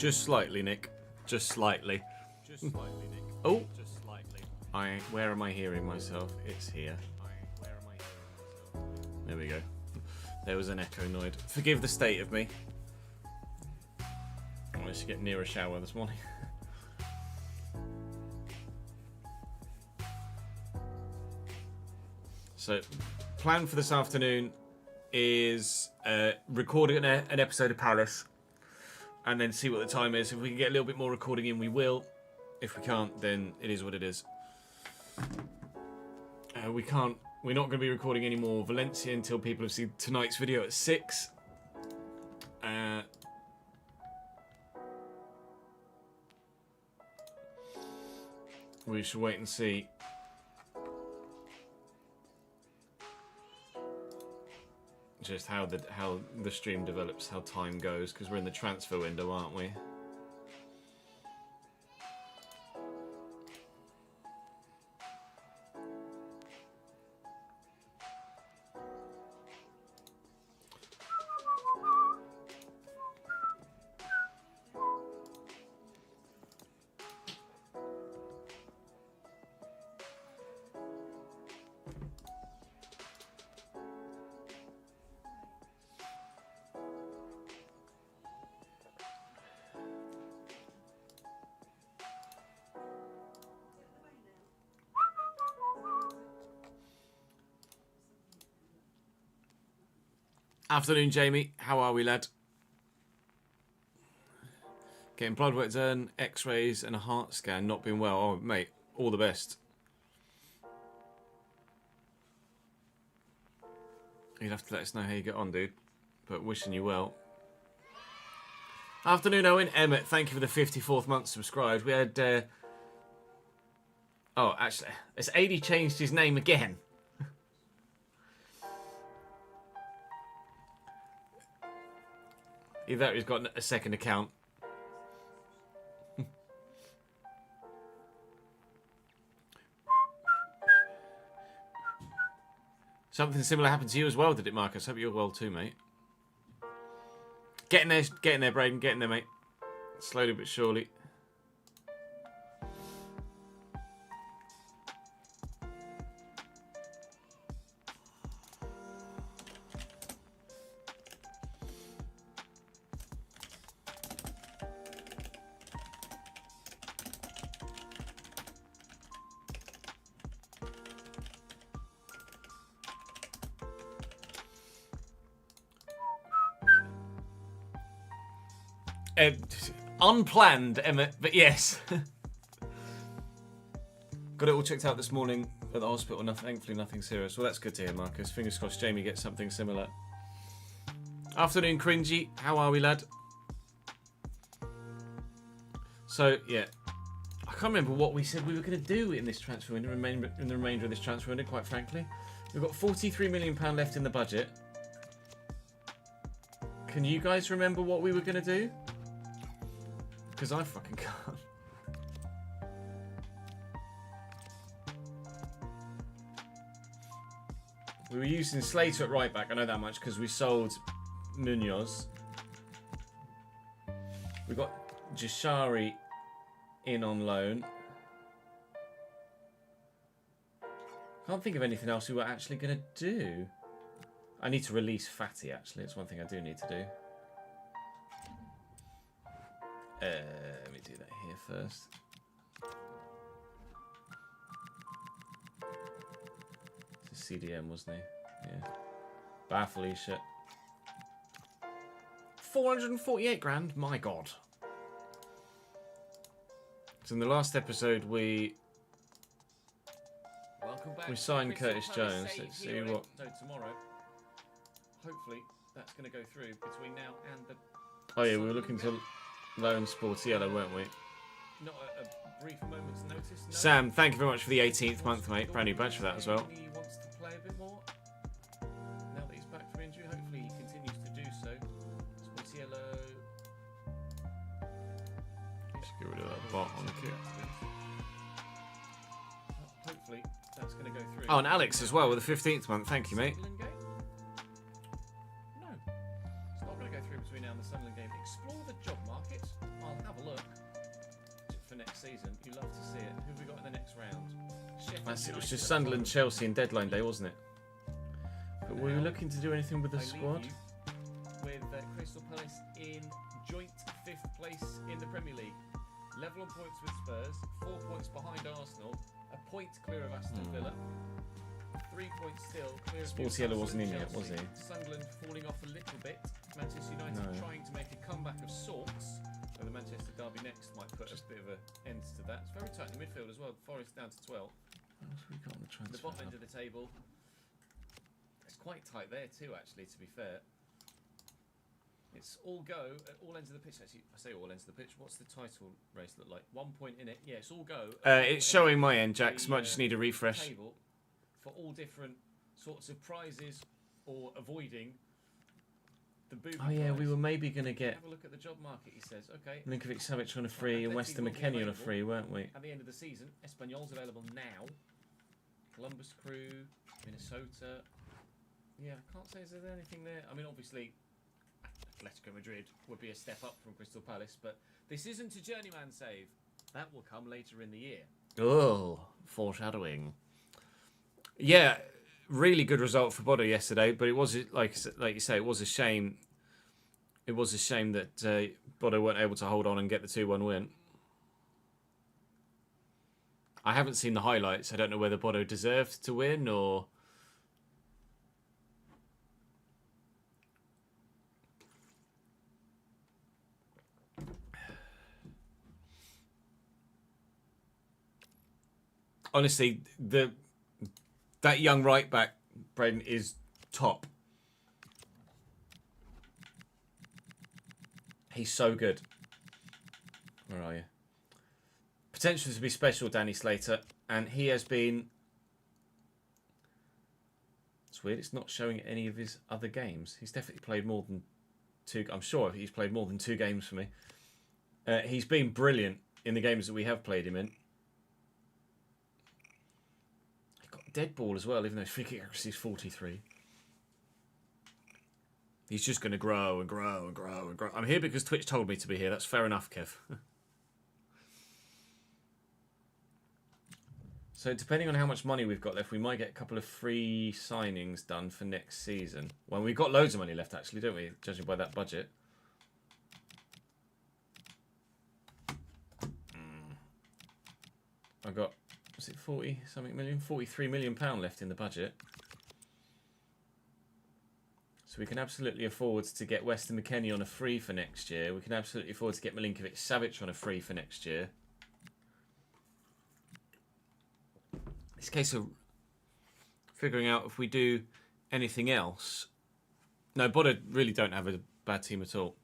Just slightly, Nick. Just slightly. Just slightly, Nick. Oh. Just slightly. Where am I hearing myself? It's here. Where am I hearing myself? There we go. There was an echo noid. Forgive the state of me. I managed to get near a shower this morning. So, plan for this afternoon is recording an episode of Palace, and then see what the time is. If we can get a little bit more recording in, we will. If we can't, then it is what it is. We're not going to be recording any more Valencia until people have seen tonight's video at 6. We should wait and see. Just how the stream develops, how time goes, because we're in the transfer window, aren't we? Afternoon, Jamie. How are we, lad? Getting blood work done, x-rays and a heart scan, not been well. Oh, mate, all the best. You'd have to let us know how you get on, dude. But wishing you well. Afternoon, Owen. Emmett, thank you for the 54th month subscribed. We had... Oh, actually, has AD changed his name again? Either he's got a second account. Something similar happened to you as well, did it, Marcus? Hope you're well too, mate. Getting there, Braden. Getting there, mate. Slowly but surely. Unplanned, Emmett, but yes. Got it all checked out this morning at the hospital. Thankfully, nothing serious. Well, that's good to hear, Marcus. Fingers crossed Jamie gets something similar. Afternoon, Cringy. How are we, lad? So, yeah. I can't remember what we said we were going to do in this transfer window, in the remainder of this transfer window, quite frankly. We've got £43 million left in the budget. Can you guys remember what we were going to do? Because I fucking can't. We were using Slater at right back, I know that much, because we sold Munoz. We got Jashari in on loan. Can't think of anything else we were actually going to do. I need to release Fatty, actually. It's one thing I do need to do. Let me do that here first. It's a CDM, wasn't he? Yeah. Baffly shit. 448 grand? My God. So in the last episode, we signed Curtis Jones. Let's see what... So tomorrow, hopefully, that's going to go through between now and the... Oh yeah, we were looking to... Loan Sports Yellow, weren't we? Not a brief moment's notice. No. Sam, thank you very much for the 18th month, mate. Brand new badge for that as well. He wants to play a bit more. Now that he's back from injury, hopefully he continues to do so. Sports Yellow. Let's get rid of that bot on the kit. Hopefully that's going to go through. Oh, and Alex as well with the 15th month. Thank you, mate. No, it's not going to go through between now and the Sunderland game. Explore the job market. I'll excitement. You love to see it. Who have we got in the next round? Sheffield That's United it. at Was just home. Sunderland, Chelsea, and deadline day, wasn't it? But were we Now, looking to do anything with the I leave squad? you with Crystal Palace in joint 5th place in the Premier League. Level on points with Spurs, 4 points behind Arsenal, a point clear of Aston Villa, 3 points still clear of Sportiello Newcastle wasn't and in yet, was Chelsea. he? Sunderland falling off a little bit. Manchester United No. trying to make a comeback of sorts. So the Manchester derby next might put a bit of an end to that. It's very tight in the midfield as well. Forest down to 12. What else have we got on the transfer? The bottom end hub? of the table. It's quite tight there too, actually, to be fair. It's all go at all ends of the pitch. Actually, I say all ends of the pitch. What's the title race look like? 1 point in it. Yeah, it's all go. It's showing my end, Jax. Might just need a refresh. Table for all different sorts of prizes or avoiding the booby Oh yeah, prize. we were maybe going to get Have a look at the job market. He says, okay. Milinkovic-Savic on a free and Atleti Weston will be McKennie on a available free, weren't we? At the end of the season, Espanyol's available now. Columbus Crew, Minnesota. Yeah, I can't say is there anything there. I mean, obviously, Atletico Madrid would be a step up from Crystal Palace, but this isn't a journeyman save. That will come later in the year. Oh, foreshadowing. Yeah, really good result for Bodo yesterday, but it was like you say, it was a shame. It was a shame that Bodo weren't able to hold on and get the 2-1 win. I haven't seen the highlights. I don't know whether Bodo deserved to win or. Honestly, that young right back, Braden, is top. He's so good. Where are you? Potential to be special, Danny Slater, and he has been. It's weird. It's not showing any of his other games. He's definitely played more than two. I'm sure he's played more than 2 games for me. He's been brilliant in the games that we have played him in. Dead ball as well, even though his free kick accuracy is 43. He's just going to grow and grow and grow and grow. I'm here because Twitch told me to be here. That's fair enough, Kev. So depending on how much money we've got left, we might get a couple of free signings done for next season. Well, we've got loads of money left, actually, don't we? Judging by that budget. I've got... Was it 40 something million? 43 million pound left in the budget. So we can absolutely afford to get Weston McKennie on a free for next year. We can absolutely afford to get Milinkovic-Savic on a free for next year. It's a case of figuring out if we do anything else. No, Bodo really don't have a bad team at all.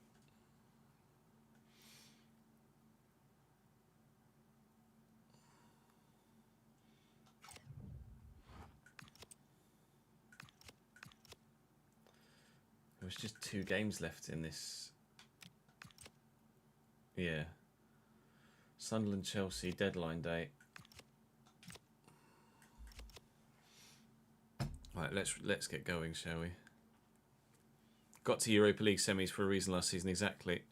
There was just 2 games left in this. Yeah. Sunderland, Chelsea, deadline day. Right, let's get going, shall we? Got to Europa League semis for a reason last season, exactly.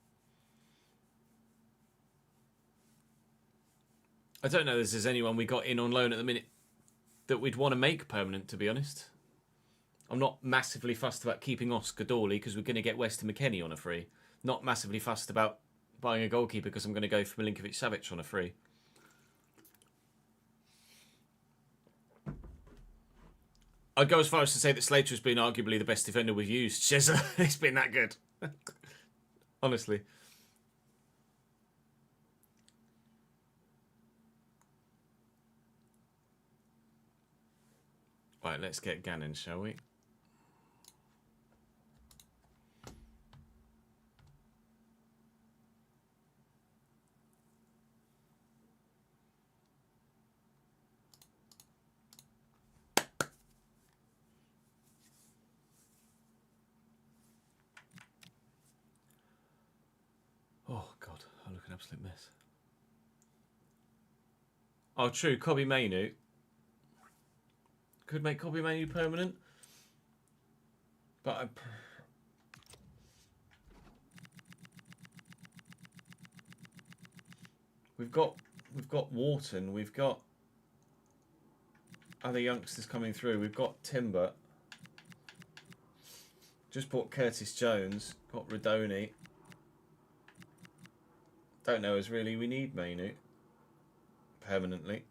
I don't know if there's anyone we got in on loan at the minute that we'd want to make permanent, to be honest. I'm not massively fussed about keeping Oscar Dawley because we're going to get Weston McKennie on a free. Not massively fussed about buying a goalkeeper because I'm going to go for Milinkovic-Savic on a free. I'd go as far as to say that Slater has been arguably the best defender we've used. Chesa, he's been that good. Honestly. Right, let's get Gannon, shall we? Oh, God. I look an absolute mess. Oh, true. Kobe Mainu. Could make Kobe Mainu permanent. But we've got we've got Wharton, we've got other youngsters coming through. We've got Timber. Just bought Curtis Jones. Got Radoni. Don't know as really we need Mainu permanently.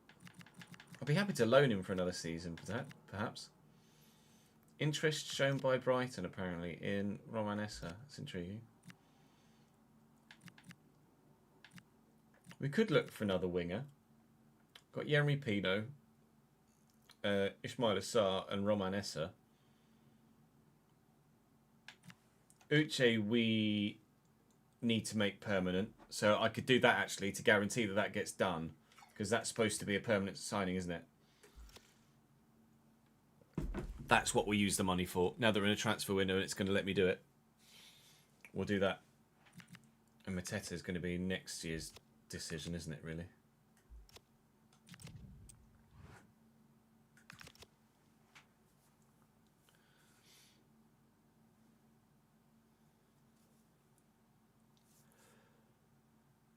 I'd be happy to loan him for another season, perhaps. Interest shown by Brighton, apparently, in Romanessa. That's intriguing. We could look for another winger. Got Yeremy Pino, Ismail Assar and Romanessa. Uche we need to make permanent. So I could do that, actually, to guarantee that that gets done. Because that's supposed to be a permanent signing, isn't it? That's what we use the money for. Now they're in a transfer window and it's going to let me do it. We'll do that. And Mateta is going to be next year's decision, isn't it, really?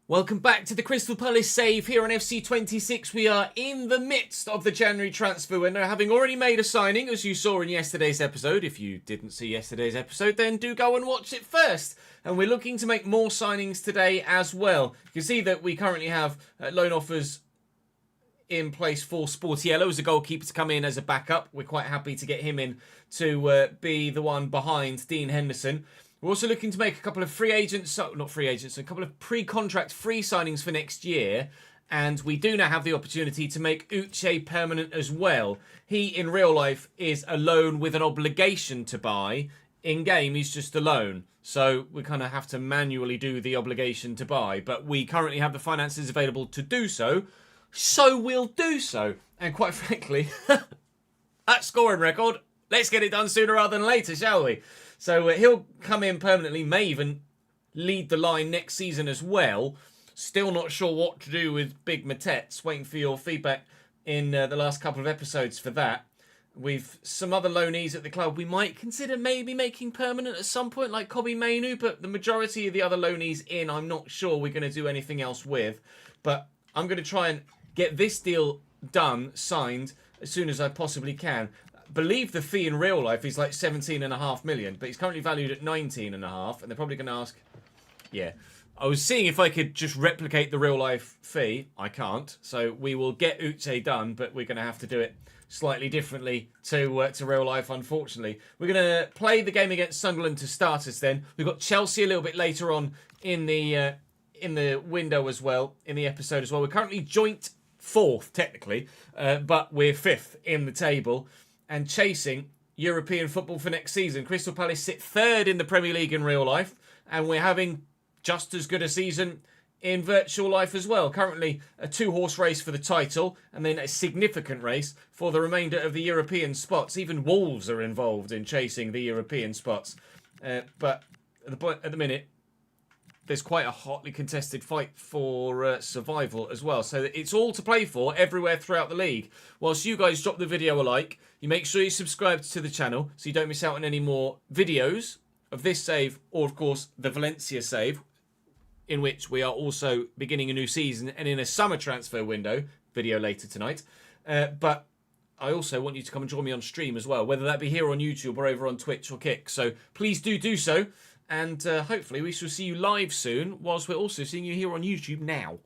Welcome back to the Crystal Palace Save here on FC26. We are in the midst of the January transfer window, having already made a signing, as you saw in yesterday's episode. If you didn't see yesterday's episode, then do go and watch it first. And we're looking to make more signings today as well. You can see that we currently have loan offers in place for Sportiello as a goalkeeper to come in as a backup. We're quite happy to get him in to be the one behind Dean Henderson. We're also looking to make a couple of a couple of pre-contract free signings for next year. And we do now have the opportunity to make Uche permanent as well. He, in real life, is a loan with an obligation to buy. In game, he's just a loan. So we kind of have to manually do the obligation to buy. But we currently have the finances available to do so. So we'll do so. And quite frankly, that scoring record, let's get it done sooner rather than later, shall we? So he'll come in permanently, may even lead the line next season as well. Still not sure what to do with Big Matets. Waiting for your feedback in the last couple of episodes for that. We've some other loanees at the club we might consider maybe making permanent at some point, like Kobe Mainu, but the majority of the other loanees in, I'm not sure we're going to do anything else with. But I'm going to try and get this deal done, signed, as soon as I possibly can. Believe the fee in real life is like 17.5 million, but he's currently valued at 19.5, and they're probably going to ask, yeah. I was seeing if I could just replicate the real life fee. I can't, so we will get Uche done, but we're going to have to do it slightly differently to real life, unfortunately. We're going to play the game against Sunderland to start us then. We've got Chelsea a little bit later on in the window as well, in the episode as well. We're currently joint 4th, technically, but we're 5th in the table. And chasing European football for next season. Crystal Palace sit 3rd in the Premier League in real life. And we're having just as good a season in virtual life as well. Currently a 2-horse race for the title. And then a significant race for the remainder of the European spots. Even Wolves are involved in chasing the European spots. But at the minute, there's quite a hotly contested fight for survival as well. So it's all to play for everywhere throughout the league. Whilst you guys drop the video a like, you make sure you subscribe to the channel so you don't miss out on any more videos of this save or, of course, the Valencia save, in which we are also beginning a new season and in a summer transfer window. Video later tonight. But I also want you to come and join me on stream as well, whether that be here on YouTube or over on Twitch or Kick. So please do so. And hopefully we shall see you live soon, whilst we're also seeing you here on YouTube now.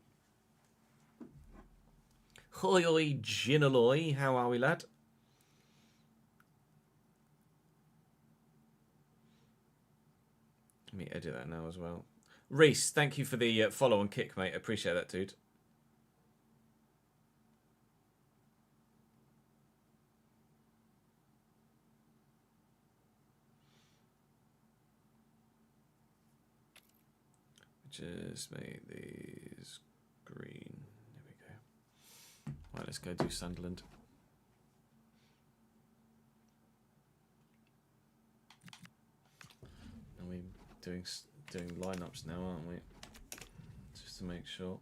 Hoi oi Ginaloy, how are we, lad? Let me edit that now as well. Reese, thank you for the follow and kick, mate. Appreciate that, dude. Just make these green. There we go. Right, let's go do Sunderland. Are we doing lineups now, aren't we? Just to make sure.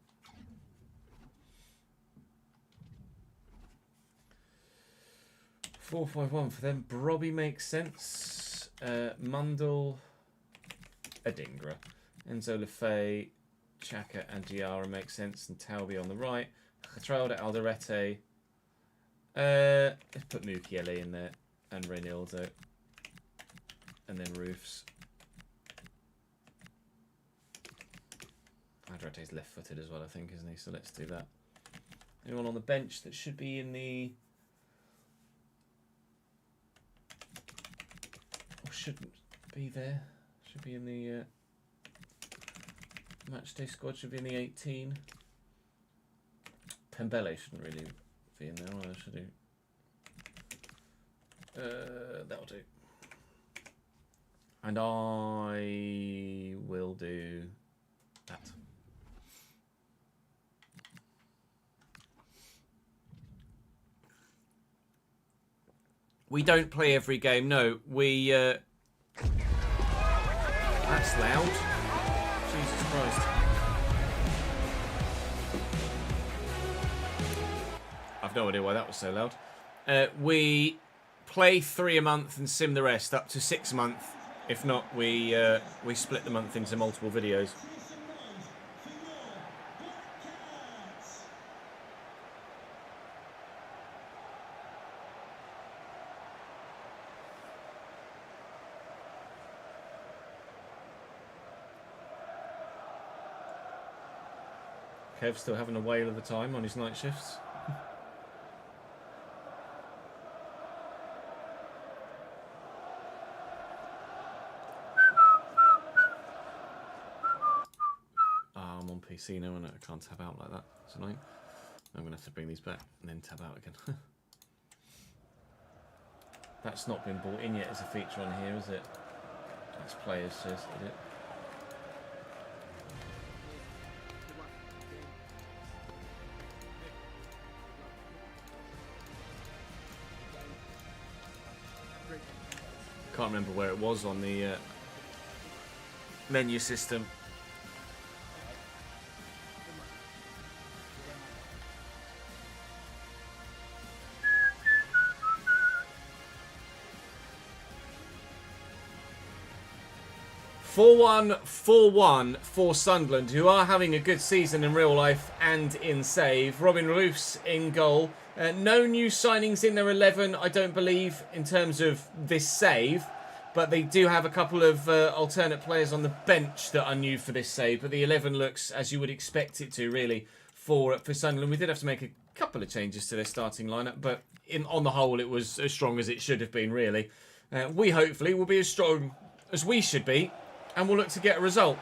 (4-5-1) for them. Brobby makes sense. Mundell, Adingra. Enzo Lefebvre, Xhaka and Diarra makes sense, and Talbi on the right. Catralda, Alderete. Let's put Mukiele in there, and Reynaldo. And then Roofs. Alderete's left-footed as well, I think, isn't he? So let's do that. Anyone on the bench that should be in the... or shouldn't be there? Should be in the matchday squad, should be in the 18. Pembele shouldn't really be in there, either, should he? That'll do. And I will do that. We don't play every game, no. We, that's loud. Jesus Christ. I've no idea why that was so loud. We play 3 a month and sim the rest, up to 6 a month. If not, we split the month into multiple videos. Kev's still having a whale of a time on his night shifts. I'm on PC now and I can't tab out like that. It's annoying. I'm going to have to bring these back and then tab out again. That's not been brought in yet as a feature on here, is it? That's players, is it? Can't remember where it was on the menu system. (4-1, 4-1) for Sunderland, who are having a good season in real life and in save. Robin Roofs in goal. No new signings in their 11, I don't believe, in terms of this save. But they do have a couple of alternate players on the bench that are new for this save. But the 11 looks as you would expect it to, really, for Sunderland. We did have to make a couple of changes to their starting lineup. But on the whole, it was as strong as it should have been, really. We hopefully will be as strong as we should be. And we'll look to get a result.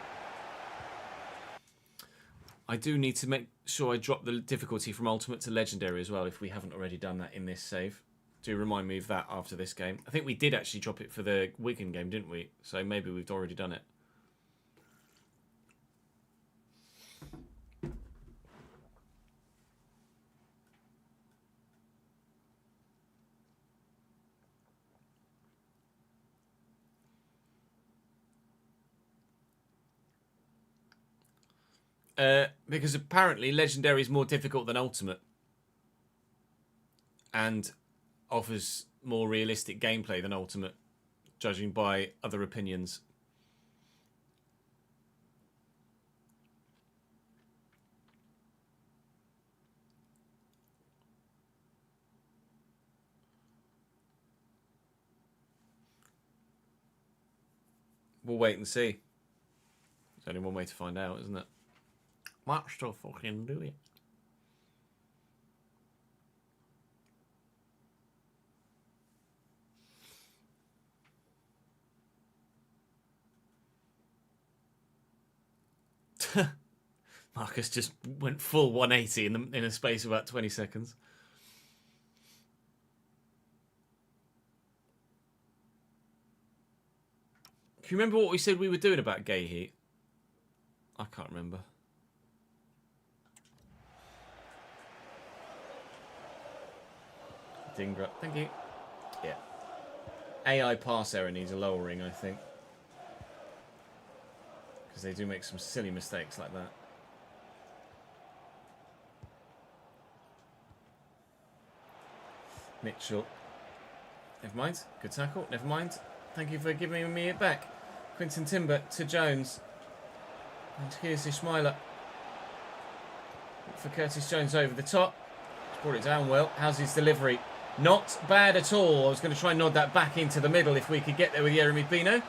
I do need to make sure I drop the difficulty from Ultimate to Legendary as well, if we haven't already done that in this save. Do remind me of that after this game. I think we did actually drop it for the Wigan game, didn't we? So maybe we've already done it. Because apparently Legendary is more difficult than Ultimate. And offers more realistic gameplay than Ultimate, judging by other opinions. We'll wait and see. There's only one way to find out, isn't it? Might still fucking do it. Marcus just went full 180 in a space of about 20 seconds. Do you remember what we said we were doing about Gay Heat? I can't remember. Dingra, thank you. Yeah. AI pass error needs a lowering, I think. Because they do make some silly mistakes like that. Mitchell. Never mind. Good tackle. Never mind. Thank you for giving me it back. Quinton Timber to Jones. And here's Ismaila. For Curtis Jones over the top. He's brought it down well. How's his delivery? Not bad at all. I was going to try and nod that back into the middle if we could get there with Yeremy Pino.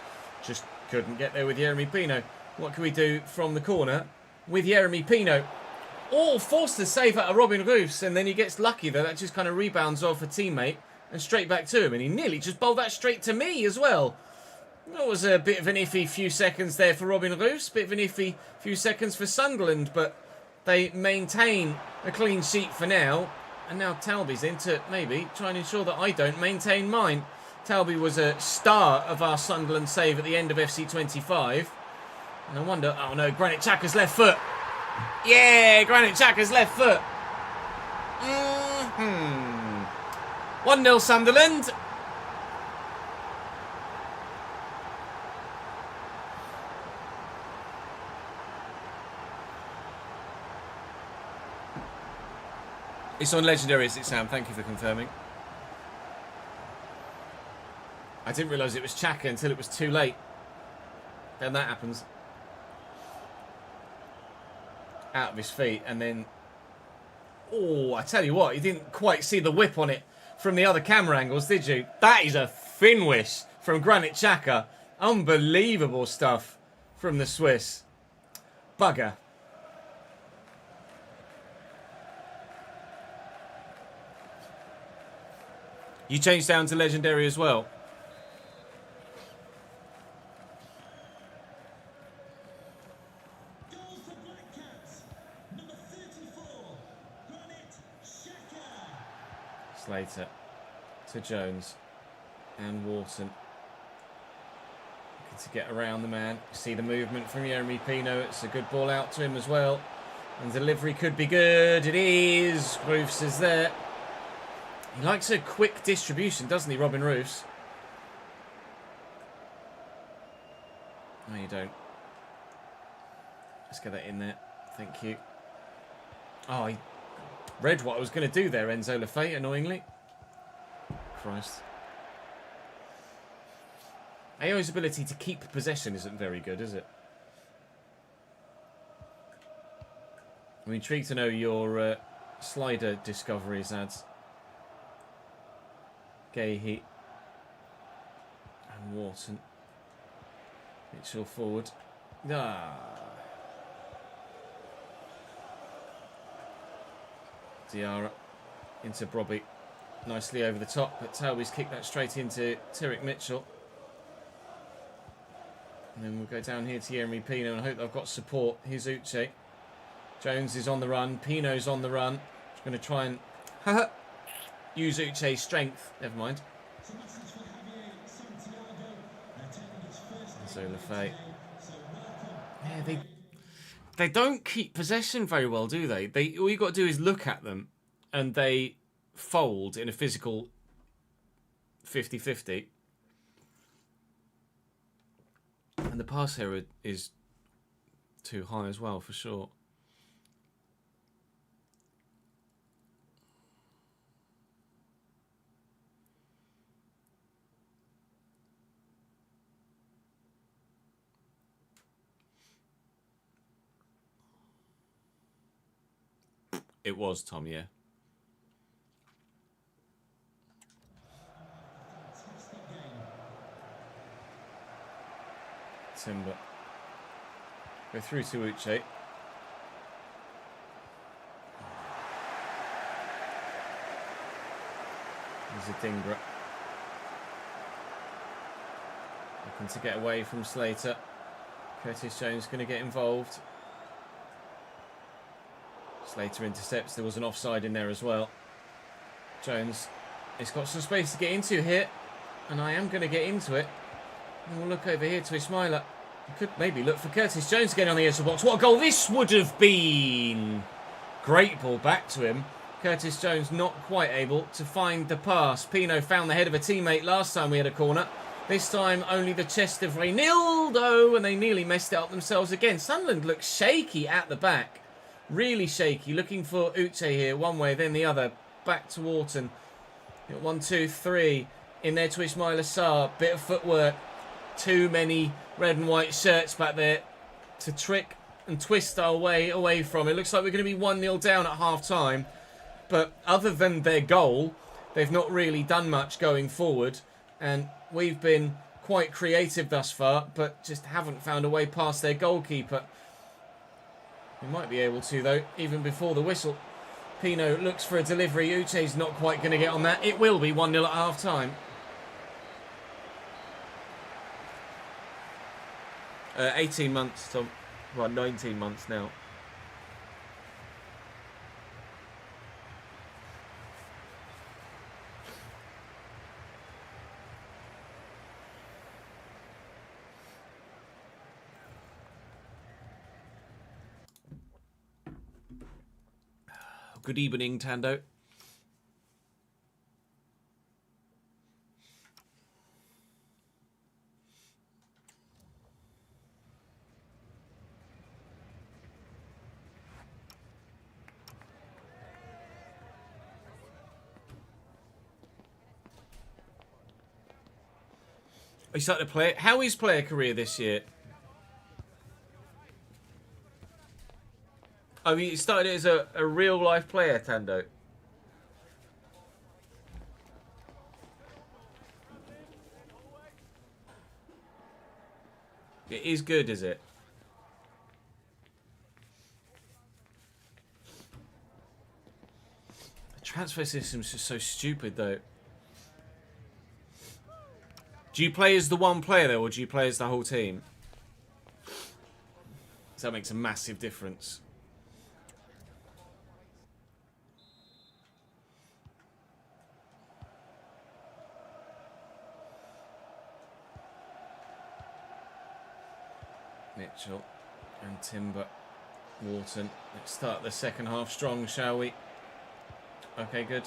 Just couldn't get there with Yeremy Pino. What can we do from the corner with Yeremy Pino? Oh, forced to save out of Robin Roos, and then he gets lucky that just kind of rebounds off a teammate and straight back to him, and he nearly just bowled that straight to me as well. That was a bit of an iffy few seconds there for Robin Roos, bit of an iffy few seconds for Sunderland, but they maintain a clean sheet for now. And now Talby's in to maybe try and ensure that I don't maintain mine. Talby was a star of our Sunderland save at the end of FC25. And I wonder, oh no, Granit Xhaka's left foot. Yeah, Granit Xhaka's left foot. 1-0 Sunderland. It's on Legendary, is it, Sam? Thank you for confirming. I didn't realise it was Xhaka until it was too late. Then that happens. Out of his feet, and then... Oh, I tell you what, you didn't quite see the whip on it from the other camera angles, did you? That is a finish from Granit Xhaka. Unbelievable stuff from the Swiss. Bugger. You changed down to Legendary as well. Slater to Jones and Wharton. Looking to get around the man. See the movement from Yeremy Pino. It's a good ball out to him as well. And delivery could be good. It is. Roofs is there. He likes a quick distribution, doesn't he, Robin Roofs? No, you don't. Let's get that in there. Thank you. Oh, he read what I was going to do there, Enzo Lefay, annoyingly. Christ. AO's ability to keep possession isn't very good, is it? I'm intrigued to know your slider discoveries, ads. Gahey and Wharton. Mitchell forward. Diarra into Brobby. Nicely over the top, but Talby's kicked that straight into Tyrick Mitchell. And then we'll go down here to Yeremy Pino and hope I've got support. Here's Uche. Jones is on the run. Pino's on the run. Just going to try and use Uche's strength. Never mind. So Lefay. Yeah, they don't keep possession very well, do they? All you got to do is look at them, and they fold in a physical 50-50. And the pass error is too high as well, for sure. It was Tom, yeah. Timber. Go through to Uche. There's a Dingra. Looking to get away from Slater. Curtis Jones going to get involved. Slater intercepts. There was an offside in there as well. Jones has got some space to get into here, and I am going to get into it. And we'll look over here to Ismaila. You could maybe look for Curtis Jones again on the edge of the box. What a goal this would have been! Great ball back to him. Curtis Jones not quite able to find the pass. Pino found the head of a teammate last time we had a corner. This time only the chest of Reynildo, and they nearly messed it up themselves again. Sunderland looks shaky at the back. Really shaky. Looking for Uche here. One way, then the other. Back to Wharton. 1, 2, 3. In there to Ismaila Sarr. Bit of footwork. Too many red and white shirts back there to trick and twist our way away from it. Looks like we're going to be 1-0 down at half-time. But other than their goal, they've not really done much going forward. And we've been quite creative thus far, but just haven't found a way past their goalkeeper. We might be able to, though, even before the whistle. Pino looks for a delivery. Uche's not quite going to get on that. It will be 1-0 at half-time. 18 months, Tom. Well, 19 months now. Good evening, Tando. He started to play. How is player career this year? I mean, you started as a real life player, Tando. It is good, is it? The transfer system's just so stupid, though. Do you play as the one player, though, or do you play as the whole team? So that makes a massive difference. Mitchell and Timber. Wharton. Let's start the second half strong, shall we? Okay, good.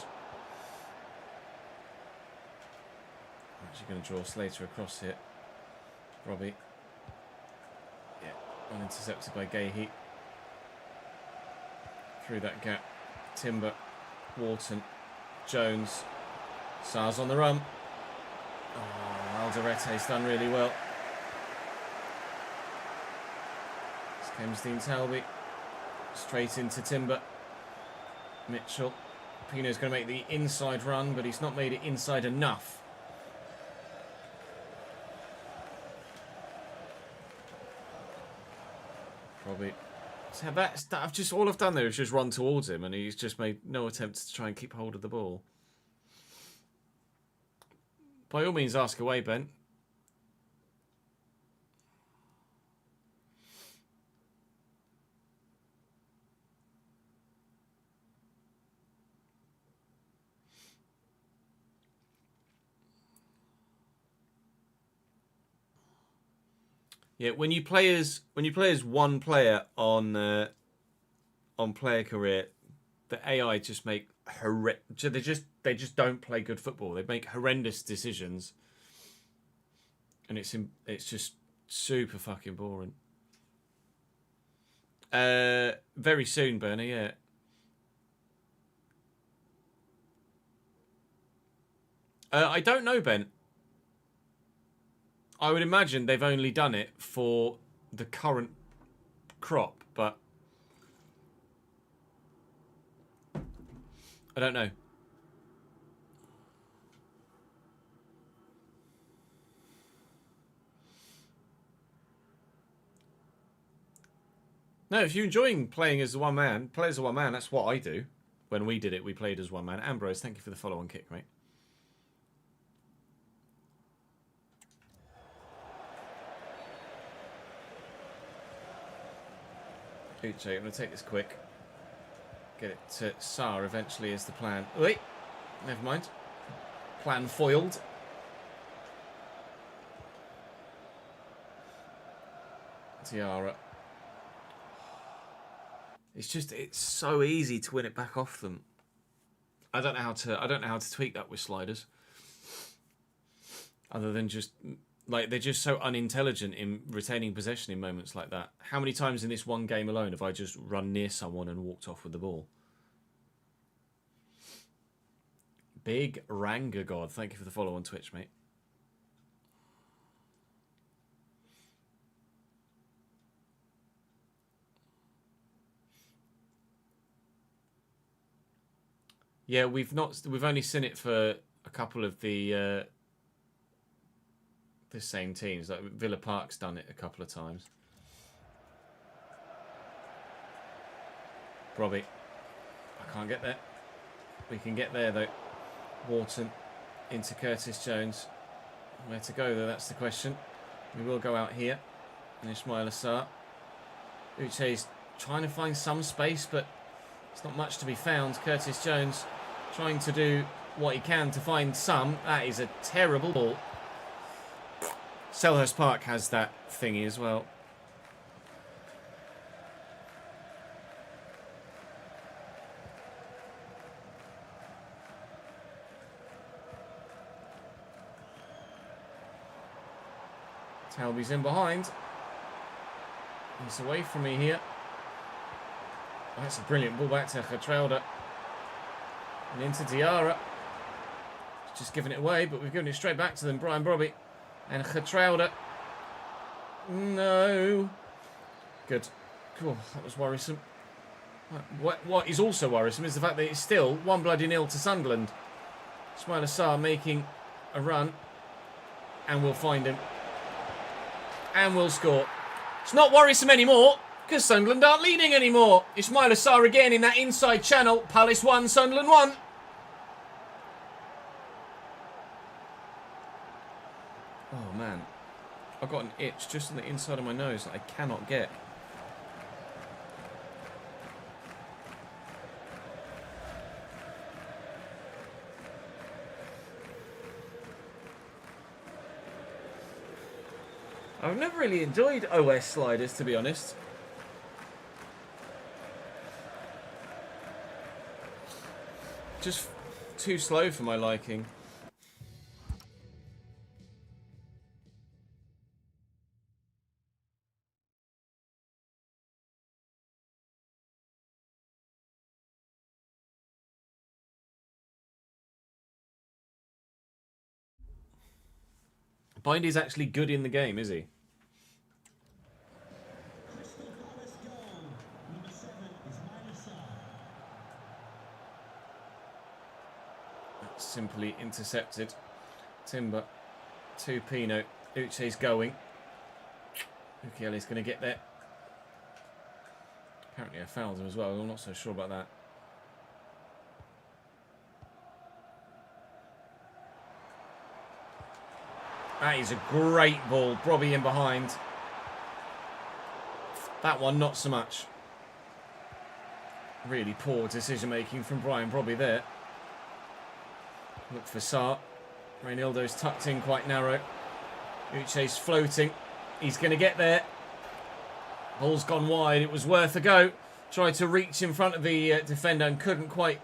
I'm actually going to draw Slater across here. Robbie. Yeah, well intercepted by Gahey. Through that gap. Timber. Wharton. Jones. Sars on the run. Oh, Alderete's done really well. Kemstein Talby. Straight into Timber. Mitchell. Pino's going to make the inside run, but he's not made it inside enough. Probably. So that's I've just all I've done there is just run towards him, and he's just made no attempt to try and keep hold of the ball. By all means, ask away, Ben. Yeah, when you play as one player on player career, the AI just make they just don't play good football. They make horrendous decisions, and it's just super fucking boring. Very soon, Bernie. Yeah. I don't know, Ben. I would imagine they've only done it for the current crop, but I don't know. No, if you're enjoying playing as a one man, play as a one man. That's what I do. When we did it, we played as one man. Ambrose, thank you for the follow-on kick, mate. Uche, I'm going to take this quick. Get it to Saar eventually is the plan. Wait, never mind. Plan foiled. Tiara. It's so easy to win it back off them. I don't know how to tweak that with sliders. Other than just like they're just so unintelligent in retaining possession in moments like that. How many times in this one game alone have I just run near someone and walked off with the ball? Big Ranga God, thank you for the follow on Twitch, mate. Yeah, we've only seen it for a couple of the same teams. Like Villa Park's done it a couple of times. Robbie. I can't get there. We can get there though. Wharton into Curtis Jones. Where to go though, that's the question. We will go out here. And Ismail Assar. Uche's trying to find some space, but it's not much to be found. Curtis Jones trying to do what he can to find some. That is a terrible ball. Selhurst Park has that thingy as well. Talby's in behind. He's away from me here. Oh, that's a brilliant ball back to Getrelda. And into Diarra. Just giving it away, but we've given it straight back to them. Brian Brobby. And Getrelda. No. Good. Cool. That was worrisome. What is also worrisome is the fact that it's still 1-0 to Sunderland. Ismail Assar making a run. And we'll find him. And we'll score. It's not worrisome anymore, because Sunderland aren't leading anymore. Ismail Assar again in that inside channel. Palace 1, Sunderland 1. Oh, man. I've got an itch just on the inside of my nose that I cannot get. I've never really enjoyed OS sliders, to be honest. Just too slow for my liking. Bindy's actually good in the game, is he? That's simply intercepted. Timber to Pino. Uche's going. Ukiele's going to get there. Apparently I fouled him as well. I'm not so sure about that. That is a great ball. Brobby in behind. That one, not so much. Really poor decision making from Brian Brobby there. Look for Sarr. Reynaldo's tucked in quite narrow. Uche's floating. He's going to get there. Ball's gone wide. It was worth a go. Tried to reach in front of the defender and couldn't quite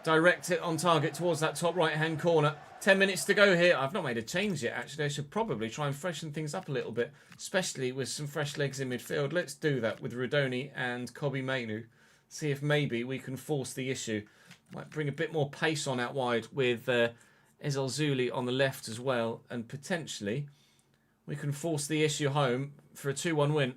direct it on target towards that top right-hand corner. 10 minutes to go here. I've not made a change yet, actually. I should probably try and freshen things up a little bit, especially with some fresh legs in midfield. Let's do that with Rodoni and Kobe Mainu. See if maybe we can force the issue. Might bring a bit more pace on out wide with Ezel Zuli on the left as well. And potentially we can force the issue home for a 2-1 win.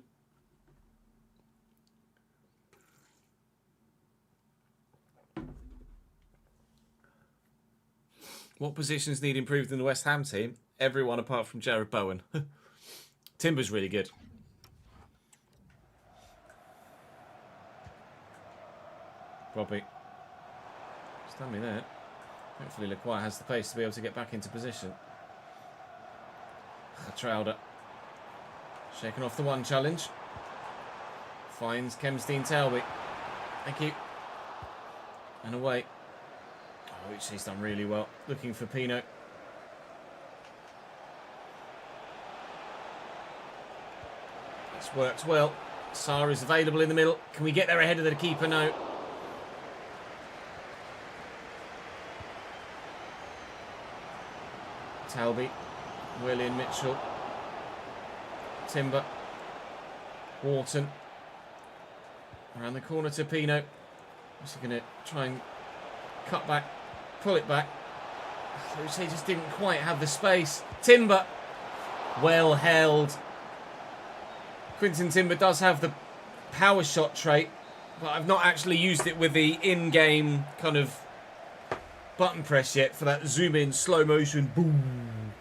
What positions need improved in the West Ham team? Everyone apart from Jared Bowen. Timber's really good. Robbie. Stand me there. Hopefully Lacroix has the pace to be able to get back into position. Trauder. Shaking off the one challenge. Finds Kemstein Talby. Thank you. And away. Oh, he's done really well. Looking for Pino. It's worked well. Sarr is available in the middle. Can we get there ahead of the keeper? No. Talby. William Mitchell. Timber. Wharton. Around the corner to Pino. What's he going to try and cut back? Pull it back. He just didn't quite have the space. Timber. Well held. Quinton Timber does have the power shot trait, but I've not actually used it with the in-game kind of button press yet for that zoom in, slow motion, boom,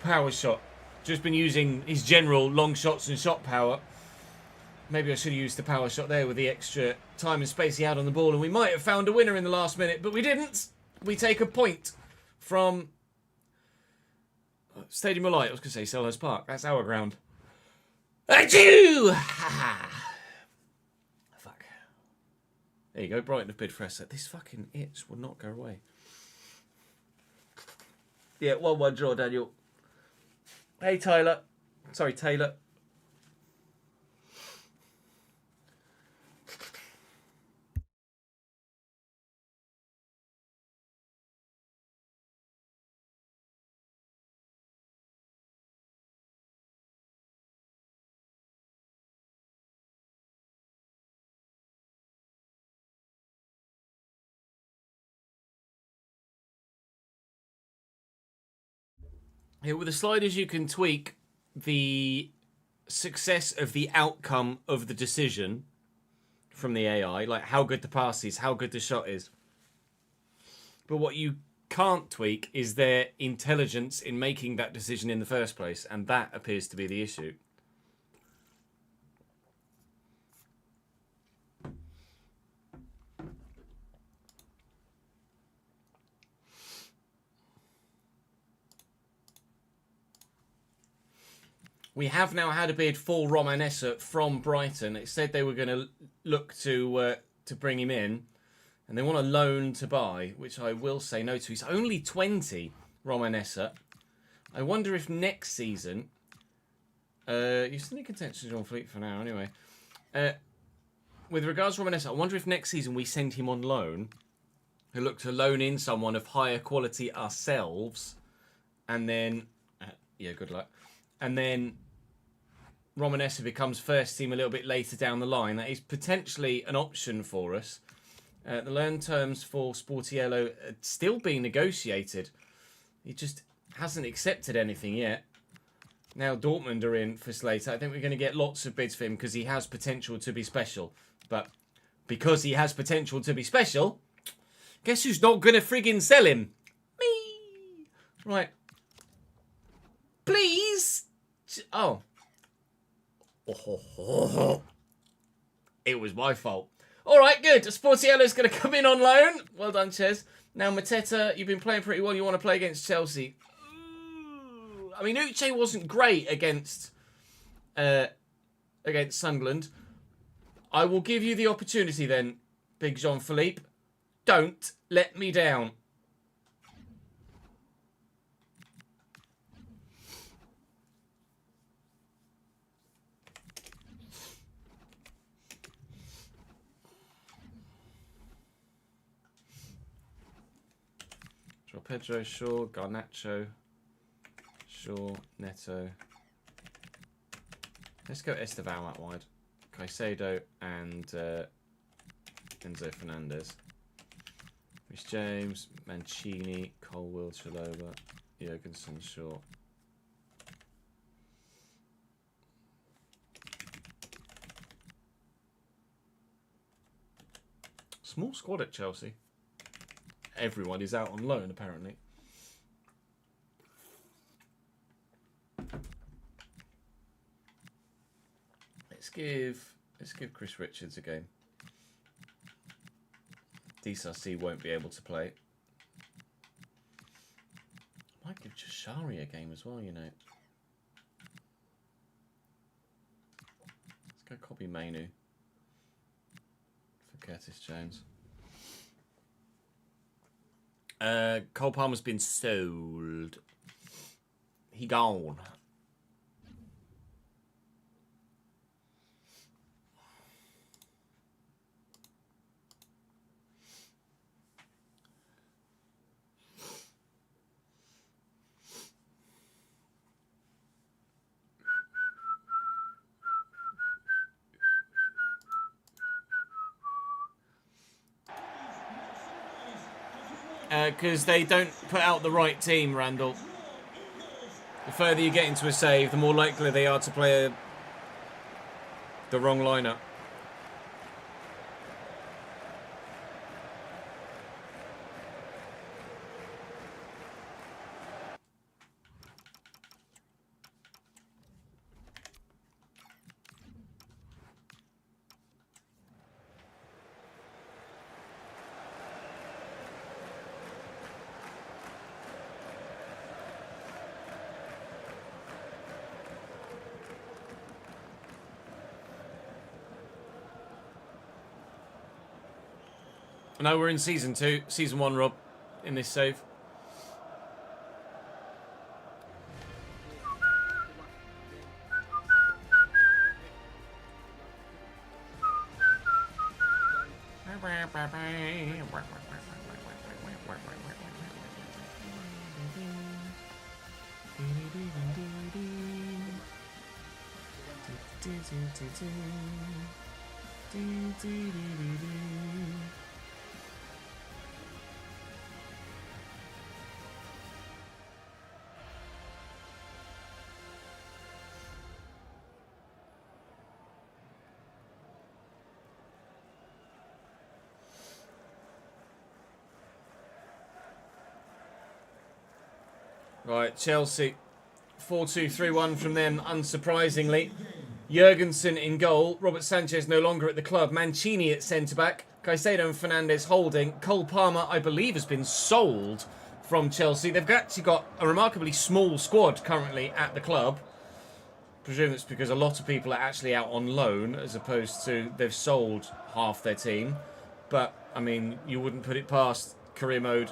power shot. Just been using his general long shots and shot power. Maybe I should have used the power shot there with the extra time and space he had on the ball, and we might have found a winner in the last minute, but we didn't. We take a point from Stadium of Light. I was going to say Selhurst Park. That's our ground. Achoo! Fuck. There you go. Brighton have bid for us. This fucking itch will not go away. Yeah, 1-1 draw, Daniel. Hey, Tyler. Sorry, Taylor. Yeah, with the sliders, you can tweak the success of the outcome of the decision from the AI, like how good the pass is, how good the shot is. But what you can't tweak is their intelligence in making that decision in the first place, and that appears to be the issue. We have now had a bid for Romanessa from Brighton. It said they were going to look to bring him in, and they want a loan to buy, which I will say no to. He's only 20, Romanessa. I wonder if next season... you're still in contention, John Fleet, for now, anyway. With regards to Romanessa, I wonder if next season we send him on loan, who look to loan in someone of higher quality ourselves, and then... yeah, good luck. And then Romanessa becomes first team a little bit later down the line. That is potentially an option for us. The loan terms for Sportiello are still being negotiated. He just hasn't accepted anything yet. Now Dortmund are in for Slater. I think we're going to get lots of bids for him because he has potential to be special. But because he has potential to be special, guess who's not going to friggin' sell him? Me! Right. Please! Oh. It was my fault. All right, good. Sportiello's going to come in on loan. Well done, Ches. Now, Mateta, you've been playing pretty well. You want to play against Chelsea. I mean, Uche wasn't great against Sunderland. I will give you the opportunity then, Big Jean-Philippe. Don't let me down. Pedro, Shaw, Garnacho, Shaw, Neto. Let's go Esteval out wide. Caicedo and Enzo Fernandez. Rhys James, Mancini, Colwill, Chalobah, Jorgensen, Shaw. Small squad at Chelsea. Everyone is out on loan, apparently. Let's give Chris Richards a game. DCRC won't be able to play. Might give Jashari a game as well, you know. Let's go copy Mainu for Curtis Jones. Cole Palmer's been sold. He gone. Because they don't put out the right team, Randall. The further you get into a save, the more likely they are to play the wrong lineup. No, we're in Season 2. Season 1, Rob, in this save. Right, Chelsea, 4-2-3-1 from them, unsurprisingly. Jurgensen in goal. Robert Sanchez no longer at the club. Mancini at centre-back. Caicedo and Fernandes holding. Cole Palmer, I believe, has been sold from Chelsea. They've actually got a remarkably small squad currently at the club. I presume it's because a lot of people are actually out on loan as opposed to they've sold half their team. But, I mean, you wouldn't put it past career mode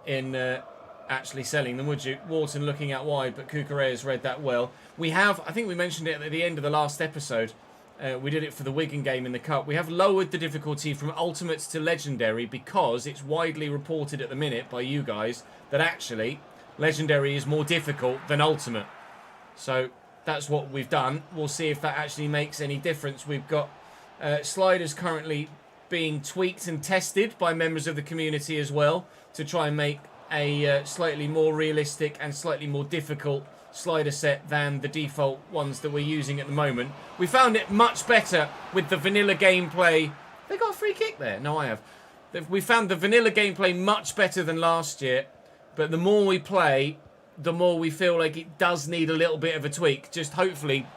in actually selling them, would you? Wharton looking out wide, but Cucurella has read that well. We have, I think we mentioned it at the end of the last episode, we did it for the Wigan game in the Cup. We have lowered the difficulty from Ultimate to Legendary because it's widely reported at the minute by you guys that actually Legendary is more difficult than Ultimate. So that's what we've done. We'll see if that actually makes any difference. We've got sliders currently being tweaked and tested by members of the community as well to try and make a slightly more realistic and slightly more difficult slider set than the default ones that we're using at the moment. We found it much better with the vanilla gameplay. They got a free kick there. No, I have. We found the vanilla gameplay much better than last year, but the more we play, the more we feel like it does need a little bit of a tweak. Just hopefully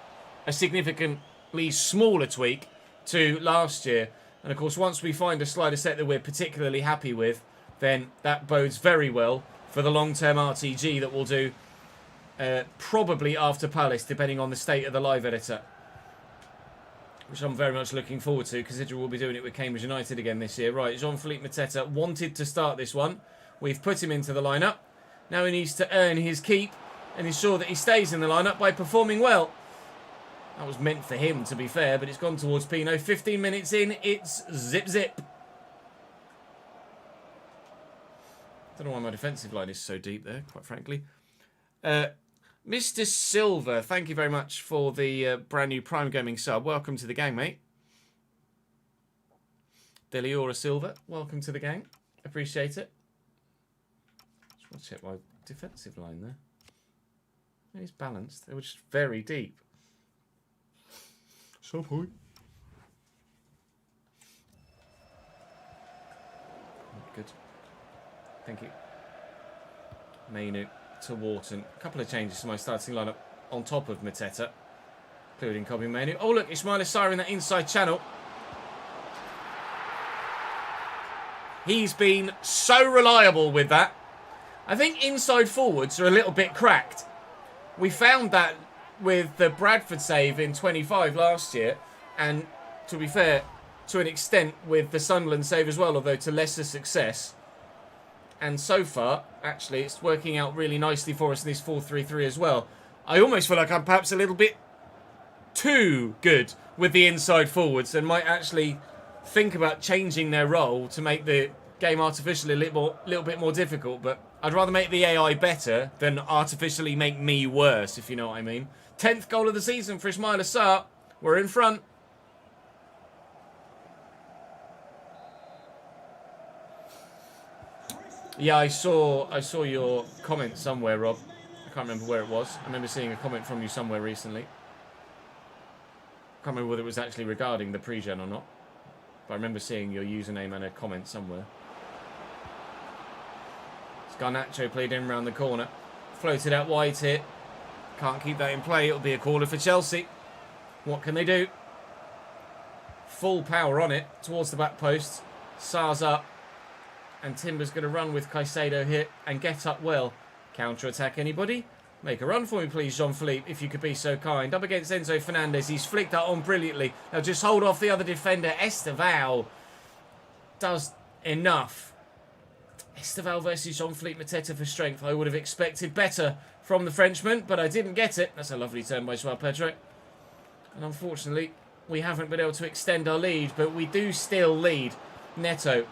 a significantly smaller tweak to last year. And of course, once we find a slider set that we're particularly happy with, then that bodes very well for the long-term RTG that we'll do probably after Palace, depending on the state of the live editor, which I'm very much looking forward to, considering we'll be doing it with Cambridge United again this year. Right, Jean-Philippe Mateta wanted to start this one. We've put him into the lineup. Now he needs to earn his keep and ensure that he stays in the lineup by performing well. That was meant for him, to be fair, but it's gone towards Pino. 15 minutes in, it's zip-zip. Don't know why my defensive line is so deep there, quite frankly. Mr. Silver, thank you very much for the brand new Prime Gaming sub. Welcome to the gang, mate. Deliora Silver, welcome to the gang. Appreciate it. Just want to check my defensive line there. It's balanced. They were just very deep. So point. Good. Thank you. Mainu to Wharton. A couple of changes to my starting lineup on top of Mateta, including Kobe Mainu. Oh, look, Ismail Assar in that inside channel. He's been so reliable with that. I think inside forwards are a little bit cracked. We found that with the Bradford save in 25 last year, and to be fair, to an extent with the Sunderland save as well, although to lesser success. And so far, actually, it's working out really nicely for us in this 4-3-3 as well. I almost feel like I'm perhaps a little bit too good with the inside forwards and might actually think about changing their role to make the game artificially a little bit more difficult. But I'd rather make the AI better than artificially make me worse, if you know what I mean. 10th goal of the season for Ismail Assar. We're in front. Yeah, I saw your comment somewhere, Rob. I can't remember where it was. I remember seeing a comment from you somewhere recently. Can't remember whether it was actually regarding the pre-gen or not. But I remember seeing your username and a comment somewhere. Garnacho played in around the corner. Floated out wide here. Can't keep that in play. It'll be a corner for Chelsea. What can they do? Full power on it towards the back post. Sar's up. And Timber's going to run with Caicedo here and get up well. Counter-attack anybody? Make a run for me, please, Jean-Philippe, if you could be so kind. Up against Enzo Fernandez. He's flicked that on brilliantly. Now just hold off the other defender, Estevao. does enough. Esteval versus Jean-Philippe Mateta for strength. I would have expected better from the Frenchman, but I didn't get it. That's a lovely turn by Joao Pedro. And unfortunately, we haven't been able to extend our lead, but we do still lead. Neto.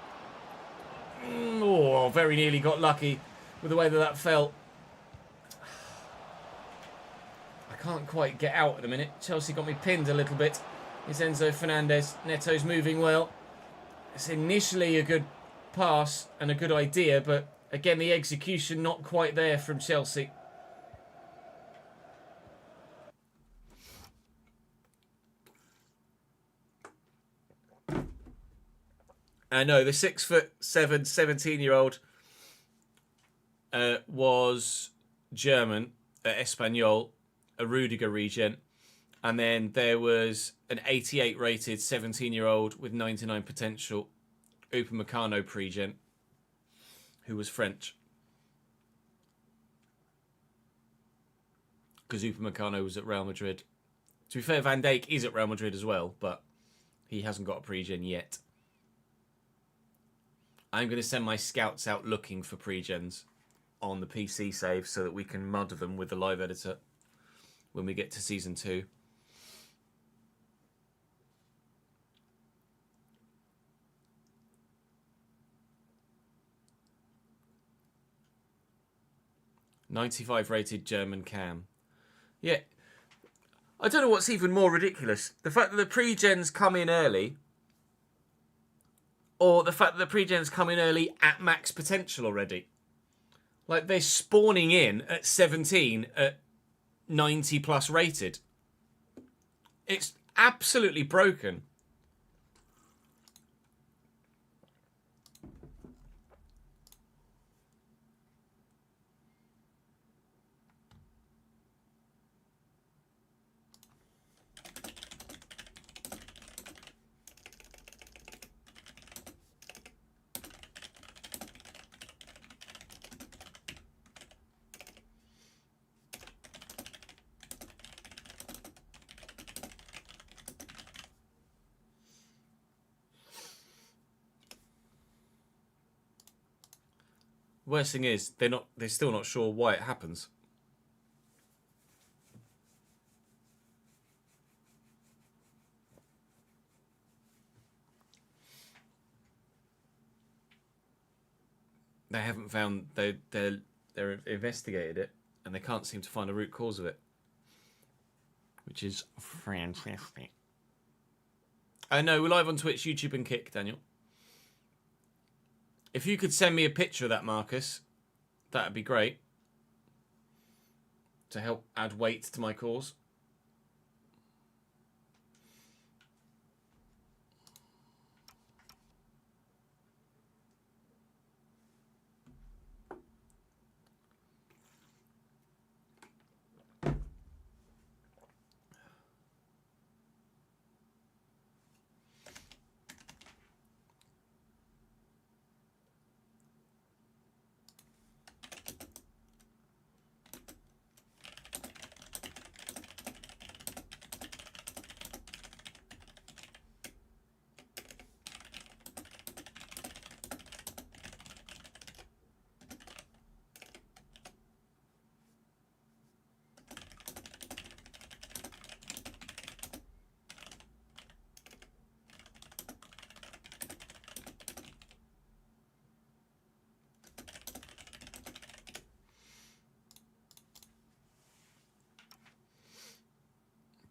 Oh, very nearly got lucky with the way that fell. I can't quite get out at the minute. Chelsea got me pinned a little bit. It's Enzo Fernandez. Neto's moving well. It's initially a good pass and a good idea, but again, the execution not quite there from Chelsea. I know the 6'7", 17-year-old was German at Espanyol, a Rudiger regen, and then there was an 88 rated 17-year-old with 99 potential, Upamecano pre-gen, who was French. Because Upamecano was at Real Madrid. To be fair, Van Dijk is at Real Madrid as well, but he hasn't got a pre-gen yet. I'm going to send my scouts out looking for pre-gens on the PC save so that we can mud them with the live editor when we get to Season 2. .95 rated German cam. Yeah. I don't know what's even more ridiculous. The fact that the pre-gens come in early, or the fact that the pre-gens come in early at max potential already. Like, they're spawning in at 17 at 90 plus rated. It's absolutely broken. Worst thing is, they're still not sure why it happens. They haven't found they're investigated it and they can't seem to find a root cause of it, which is fantastic. I know we're live on Twitch, YouTube, and Kick, Daniel. If you could send me a picture of that, Marcus, that'd be great. To help add weight to my cause.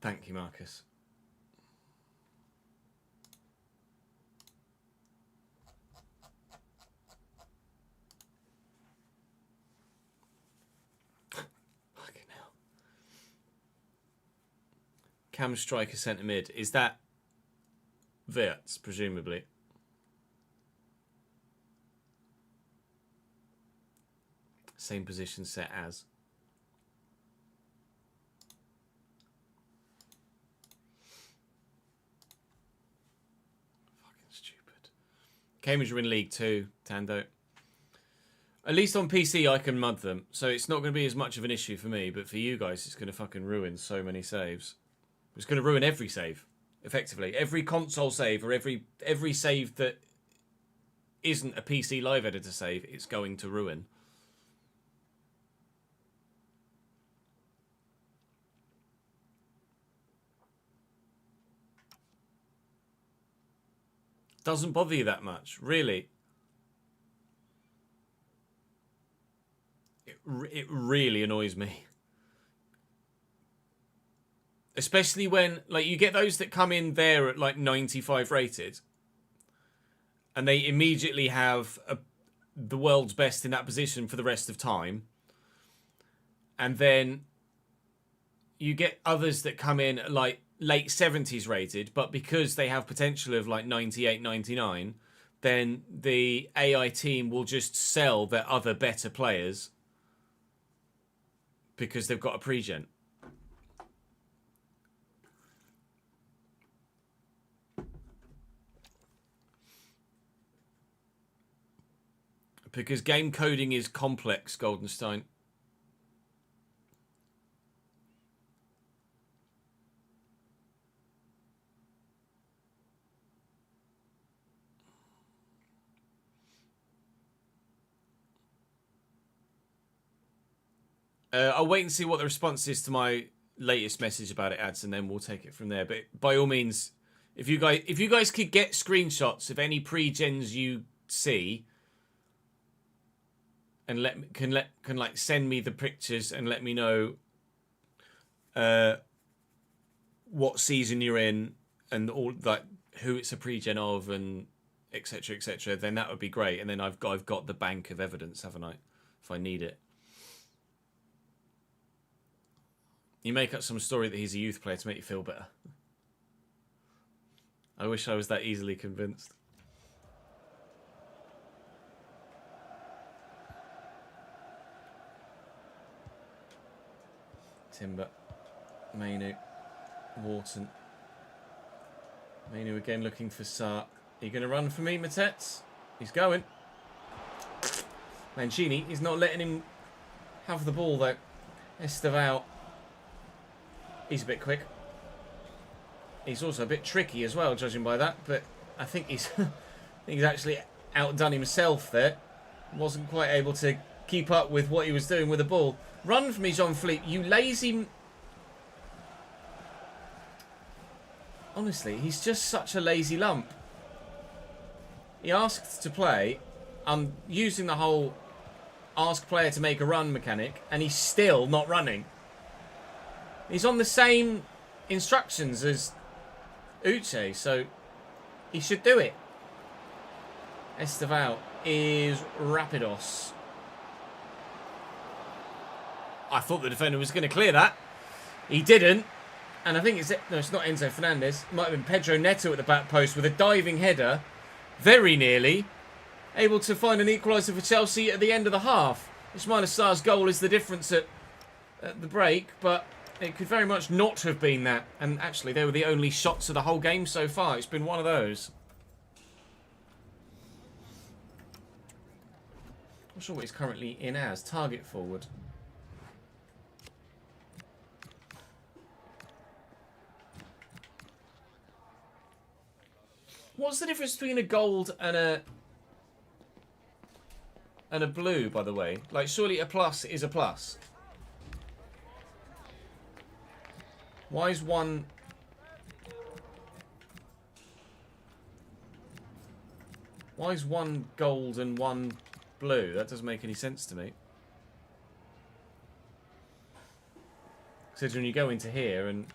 Thank you, Marcus. Fucking hell. Cam striker centre mid. Is that Wirtz, presumably? Same position set as. Cambridge win League 2, Tando. At least on PC I can mud them, so it's not going to be as much of an issue for me, but for you guys it's going to fucking ruin so many saves. It's going to ruin every save, effectively. Every console save or every save that isn't a PC Live Editor save, it's going to ruin. Doesn't bother you that much, really. It really annoys me. Especially when, like, you get those that come in there at, like, 95 rated. And they immediately have the world's best in that position for the rest of time. And then you get others that come in at, like, late 70s rated, but because they have potential of, like, 98, 99, then the AI team will just sell their other better players because they've got a pre-gen. Because game coding is complex, Goldenstein. I'll wait and see what the response is to my latest message about it, ads, and then we'll take it from there. But by all means, if you guys could get screenshots of any pre-gens you see, and can like send me the pictures and let me know what season you're in and all, like, who it's a pre-gen of and etc., then that would be great. And then I've got the bank of evidence, haven't I, if I need it. You make up some story that he's a youth player to make you feel better. I wish I was that easily convinced. Timber, Mainu, Wharton. Mainu again looking for Sark. Are you going to run for me, Matets? He's going. Mancini, he's not letting him have the ball though. Estevao. He's a bit quick. He's also a bit tricky as well, judging by that. But I think he's actually outdone himself there. Wasn't quite able to keep up with what he was doing with the ball. Run for me, Jean-Philippe. You lazy... Honestly, he's just such a lazy lump. He asked to play. I'm using the whole ask player to make a run mechanic, and he's still not running. He's on the same instructions as Uche, so he should do it. Estevao is Rapidos. I thought the defender was going to clear that. He didn't. And I think it's not Enzo Fernandez. It might have been Pedro Neto at the back post with a diving header. Very nearly. Able to find an equaliser for Chelsea at the end of the half. Ismail Sarr's goal is the difference at the break, but it could very much not have been that. And actually, they were the only shots of the whole game so far. It's been one of those. I'm not sure what he's currently in as. Target forward. What's the difference between a gold and a blue, by the way? Like, surely a plus is a plus. Why is one... Why is one gold and one blue? That doesn't make any sense to me. Considering you go into here and...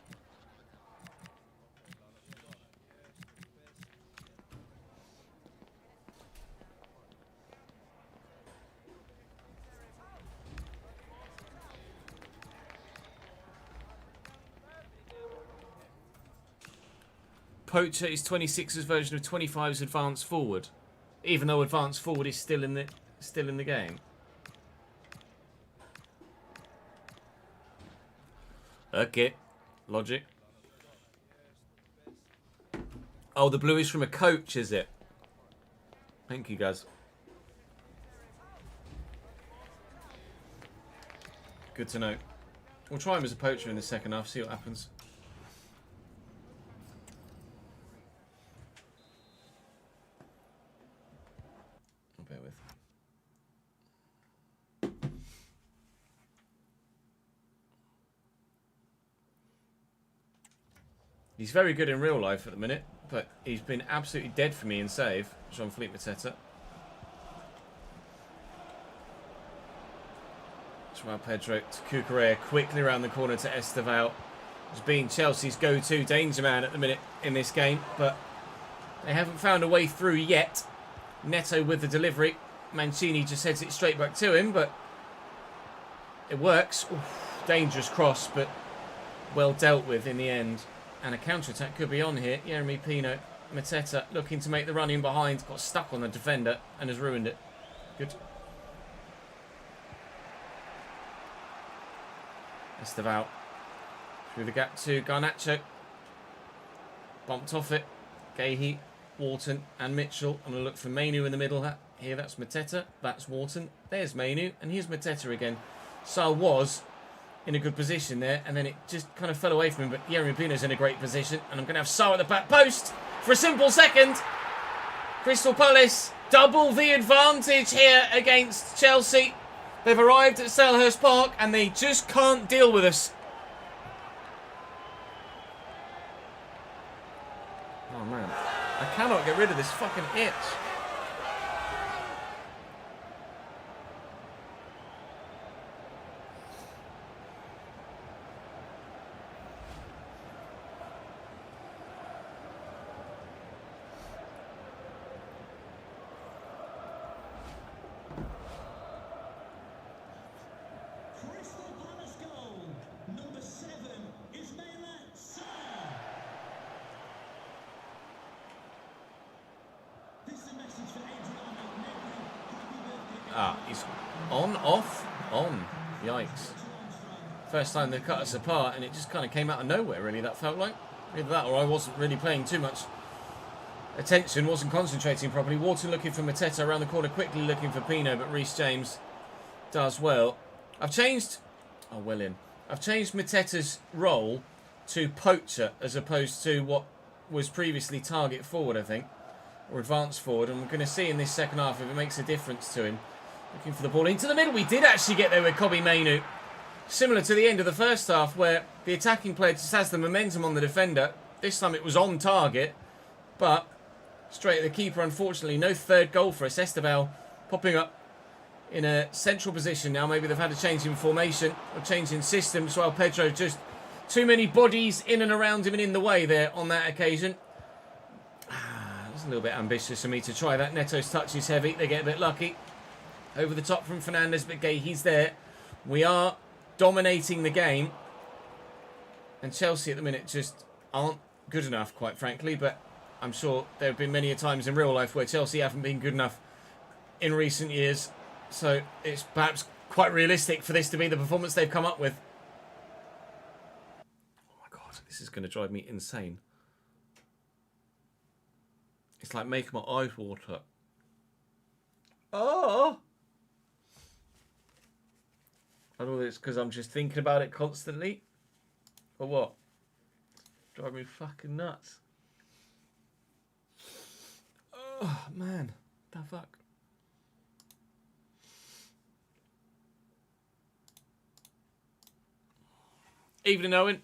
Poacher is 26's version of 25's advanced forward, even though advanced forward is still in the game. Okay, logic. Oh, the blue is from a coach, is it? Thank you, guys. Good to know. We'll try him as a poacher in the second half, see what happens. He's very good in real life at the minute, but he's been absolutely dead for me in save. Jean-Philippe Mateta. Joao Pedro to Cucurella, quickly around the corner to Estevao. He's been Chelsea's go-to danger man at the minute in this game, but they haven't found a way through yet. Neto with the delivery. Mancini just heads it straight back to him, but it works. Oof, dangerous cross, but well dealt with in the end. And a counter-attack could be on here. Yeremy Pino, Mateta looking to make the run in behind. Got stuck on the defender and has ruined it. Good. Estevao through the gap to Garnacho. Bumped off it. Gahey, Wharton and Mitchell. I'm going to look for Mainu in the middle here. That's Mateta. That's Wharton. There's Mainu. And here's Mateta again. Sal was in a good position there, and then it just kind of fell away from him, but Yeremy Pino's in a great position, and I'm going to have Sal at the back post for a simple second. Crystal Palace double the advantage here against Chelsea. They've arrived at Selhurst Park, and they just can't deal with us. Oh, man. I cannot get rid of this fucking itch. Ah, he's on, off, on. Yikes. First time they cut us apart, and it just kind of came out of nowhere, really, that felt like. Either that, or I wasn't really paying too much attention, wasn't concentrating properly. Wharton looking for Mateta around the corner, quickly looking for Pino, but Reece James does well. I've changed Mateta's role to poacher, as opposed to what was previously target forward, I think, or advance forward, and we're going to see in this second half if it makes a difference to him. Looking for the ball into the middle. We did actually get there with Kobbie Mainoo. Similar to the end of the first half, where the attacking player just has the momentum on the defender. This time it was on target, but straight at the keeper, unfortunately. No third goal for us. Estevao popping up in a central position now. Maybe they've had a change in formation or change in system. Joao Pedro, just too many bodies in and around him and in the way there on that occasion. It was a little bit ambitious for me to try that. Neto's touch is heavy. They get a bit lucky. Over the top from Fernandes, but Gahey's there. We are dominating the game. And Chelsea at the minute just aren't good enough, quite frankly. But I'm sure there have been many a times in real life where Chelsea haven't been good enough in recent years. So it's perhaps quite realistic for this to be the performance they've come up with. Oh my God, this is going to drive me insane. It's like making my eyes water. Oh! I don't know if it's because I'm just thinking about it constantly. Or what? Drive me fucking nuts. Oh, man. The fuck? Evening, Owen.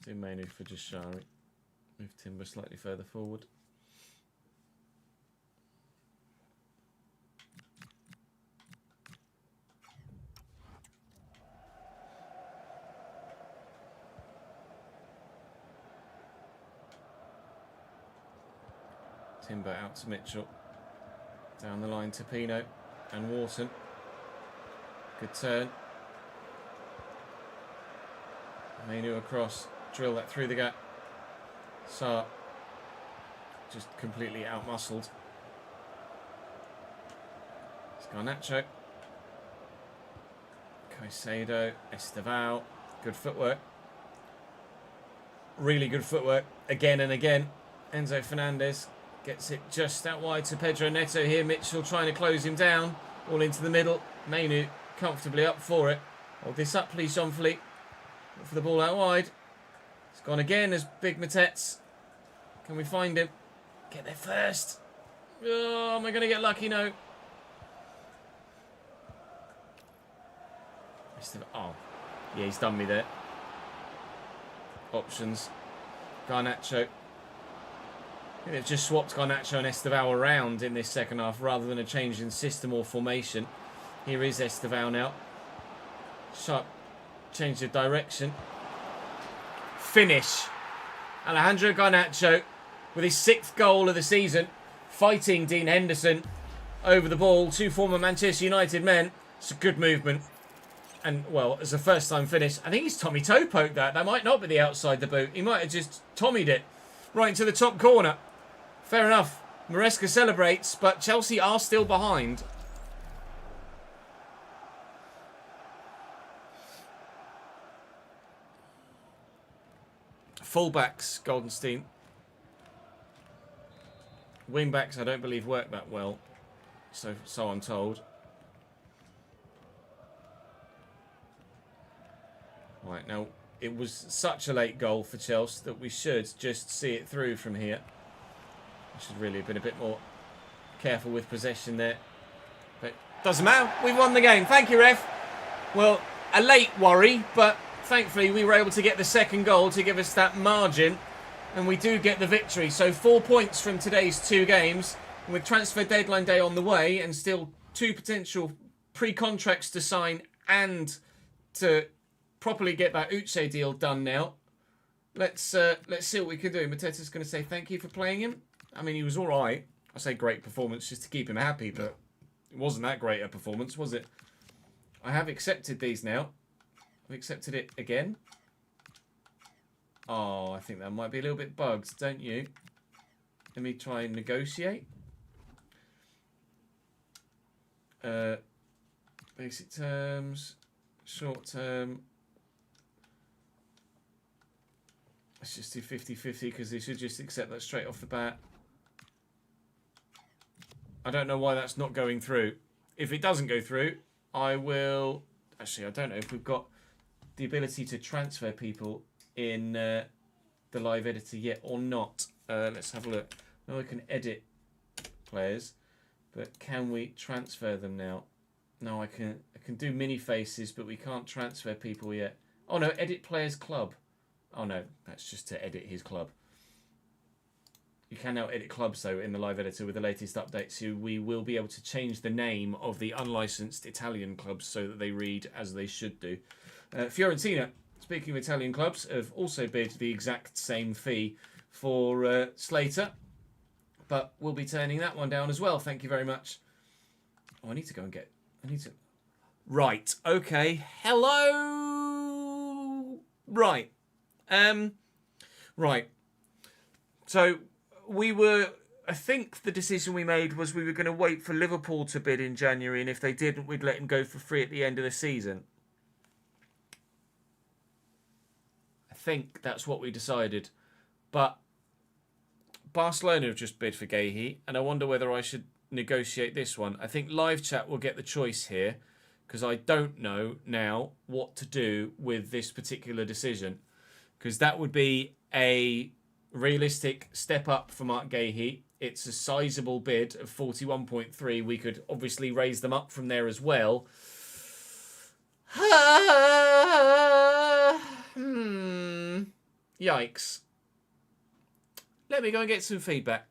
Do Mainu for Jashari. Move Timber slightly further forward. Timber out to Mitchell. Down the line to Pino and Wharton. Good turn. Mainu across. Drill that through the gap. Sarr just completely out-muscled. It's Garnacho. Caicedo. Estevao. Good footwork. Really good footwork. Again and again. Enzo Fernandez gets it just out wide to Pedro Neto here. Mitchell trying to close him down. All into the middle. Mainu comfortably up for it. Hold this up, please, John Fleet. Look for the ball out wide. It's gone again as Big Matets. Can we find him? Get there first. Oh, am I going to get lucky? No. Oh, yeah, he's done me there. Options. Garnacho. I think they've just swapped Garnacho and Estevao around in this second half rather than a change in system or formation. Here is Estevao now. Sharp change of direction. Finish. Alejandro Garnacho with his 6th goal of the season. Fighting Dean Henderson over the ball. 2 former Manchester United men. It's a good movement. And, well, as a first-time finish, I think he's Tommy toe poked that. That might not be the outside the boot. He might have just Tommied it right into the top corner. Fair enough. Maresca celebrates, but Chelsea are still behind. Fullbacks, Goldenstein. Wingbacks, I don't believe work that well. So I'm told. Right, now, it was such a late goal for Chelsea that we should just see it through from here. I should really have been a bit more careful with possession there. But doesn't matter. We've won the game. Thank you, ref. Well, a late worry, but thankfully we were able to get the second goal to give us that margin. And we do get the victory. So 4 points from today's 2 games. With transfer deadline day on the way and still 2 potential pre-contracts to sign and to properly get that Uche deal done now. Let's see what we can do. Mateta's going to say thank you for playing him. I mean, he was all right. I say great performance just to keep him happy, but it wasn't that great a performance, was it? I have accepted these now. I've accepted it again. Oh, I think that might be a little bit bugged, don't you? Let me try and negotiate. Basic terms, short term. Let's just do 50-50 because they should just accept that straight off the bat. I don't know why that's not going through. If it doesn't go through, I will... Actually, I don't know if we've got the ability to transfer people in the live editor yet or not. Let's have a look. Now I can edit players, but can we transfer them now? No, I can do mini faces, but we can't transfer people yet. Oh no, edit players club. Oh no, that's just to edit his club. You can now edit clubs though in the live editor with the latest updates. So we will be able to change the name of the unlicensed Italian clubs so that they read as they should do. Fiorentina, speaking of Italian clubs, have also bid the exact same fee for Slater. But we'll be turning that one down as well. Thank you very much. Oh, I need to go and get... I need to... Right. Okay. Hello. Right. Right. So we were... I think the decision we made was we were going to wait for Liverpool to bid in January, and if they didn't, we'd let him go for free at the end of the season. I think that's what we decided. But Barcelona have just bid for Gahey, and I wonder whether I should negotiate this one. I think live chat will get the choice here, because I don't know now what to do with this particular decision. Because that would be a realistic step up for Mark Gahey. It's a sizable bid of 41.3. We could obviously raise them up from there as well. Yikes. Let me go and get some feedback.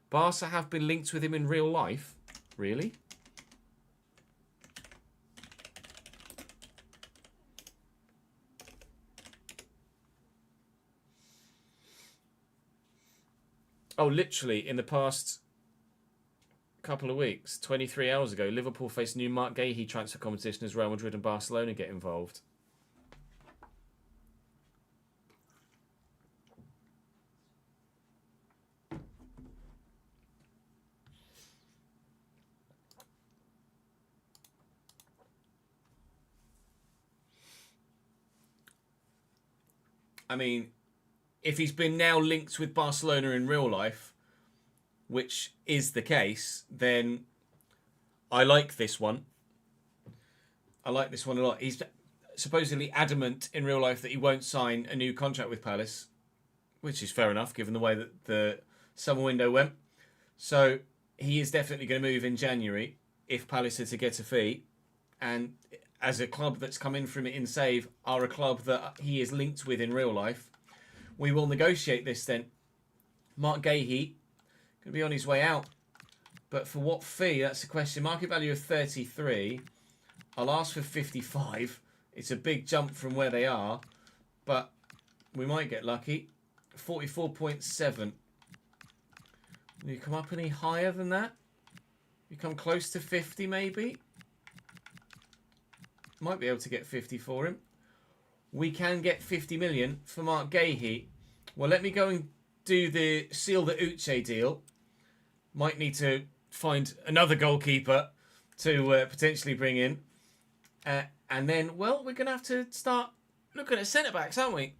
Barca have been linked with him in real life? Really? Oh, literally, in the past couple of weeks, 23 hours ago, Liverpool faced new Mark Gahey transfer competition as Real Madrid and Barcelona get involved. I mean, if he's been now linked with Barcelona in real life, which is the case, then I like this one. I like this one a lot. He's supposedly adamant in real life that he won't sign a new contract with Palace, which is fair enough given the way that the summer window went. So he is definitely going to move in January if Palace are to get a fee. And as a club that's come in from it in save are a club that he is linked with in real life, we will negotiate this then. Mark Gahey going to be on his way out. But for what fee? That's the question. Market value of 33. I'll ask for 55. It's a big jump from where they are, but we might get lucky. 44.7. Will you come up any higher than that? You come close to 50 maybe? Might be able to get 50 for him. We can get 50 million for Mark Gahey. Well, let me go and do the seal the Uche deal. Might need to find another goalkeeper to potentially bring in. And then, well, we're going to have to start looking at centre-backs, aren't we?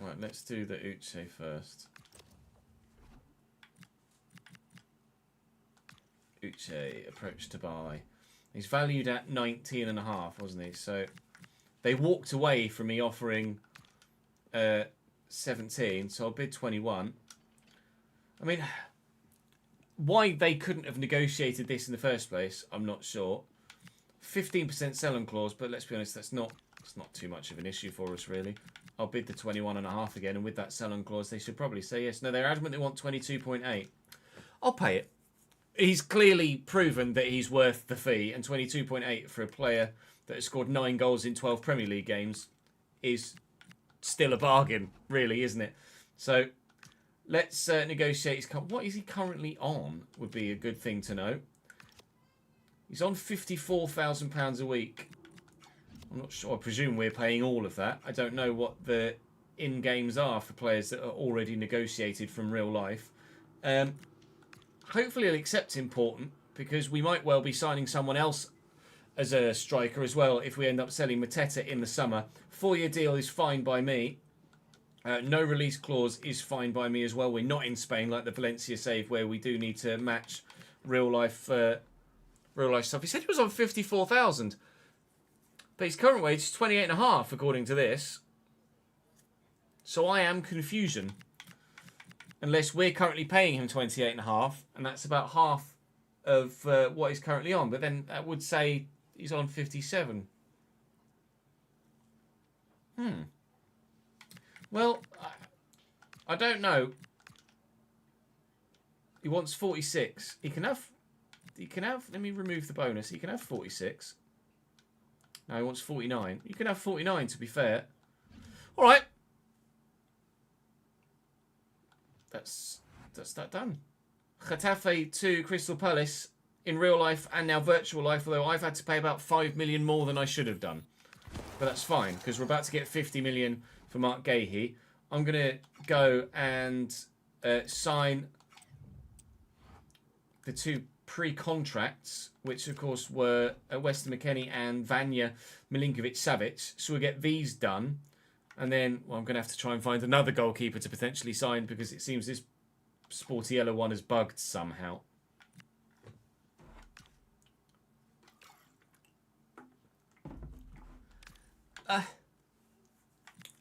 Right, let's do the Uche first. Uche, approach to buy. He's valued at 19.5, wasn't he? So they walked away from me offering 17, so I'll bid 21. I mean, why they couldn't have negotiated this in the first place, I'm not sure. 15% sell-on clause, but let's be honest, that's not too much of an issue for us, really. I'll bid the 21.5 again, and with that sell-on clause, they should probably say yes. No, they're adamant they want 22.8. I'll pay it. He's clearly proven that he's worth the fee, and 22.8 for a player that has scored 9 goals in 12 Premier League games is still a bargain, really, isn't it? So let's negotiate his... What is he currently on would be a good thing to know. He's on £54,000 a week. I'm not sure. I presume we're paying all of that. I don't know what the in-games are for players that are already negotiated from real life. Hopefully he'll accept important, because we might well be signing someone else as a striker as well if we end up selling Mateta in the summer. 4-year deal is fine by me. No release clause is fine by me as well. We're not in Spain like the Valencia save where we do need to match real life stuff. He said he was on 54,000. But his current wage is 28.5 according to this. So I am confusion. Unless we're currently paying him 28.5, and that's about half of what he's currently on. But then that would say he's on 57. Well, I don't know. He wants 46. He can have. Let me remove the bonus. He can have 46. No, he wants 49. You can have 49, to be fair. All right. That's that done. Getafe to Crystal Palace in real life and now virtual life, although I've had to pay about 5 million more than I should have done. But that's fine, because we're about to get 50 million for Mark Gahey. I'm going to go and sign the 2 pre-contracts, which of course were Weston McKennie and Vanya Milinkovic-Savic. So we'll get these done. And then, well, I'm going to have to try and find another goalkeeper to potentially sign, because it seems this Sportiello one is bugged somehow.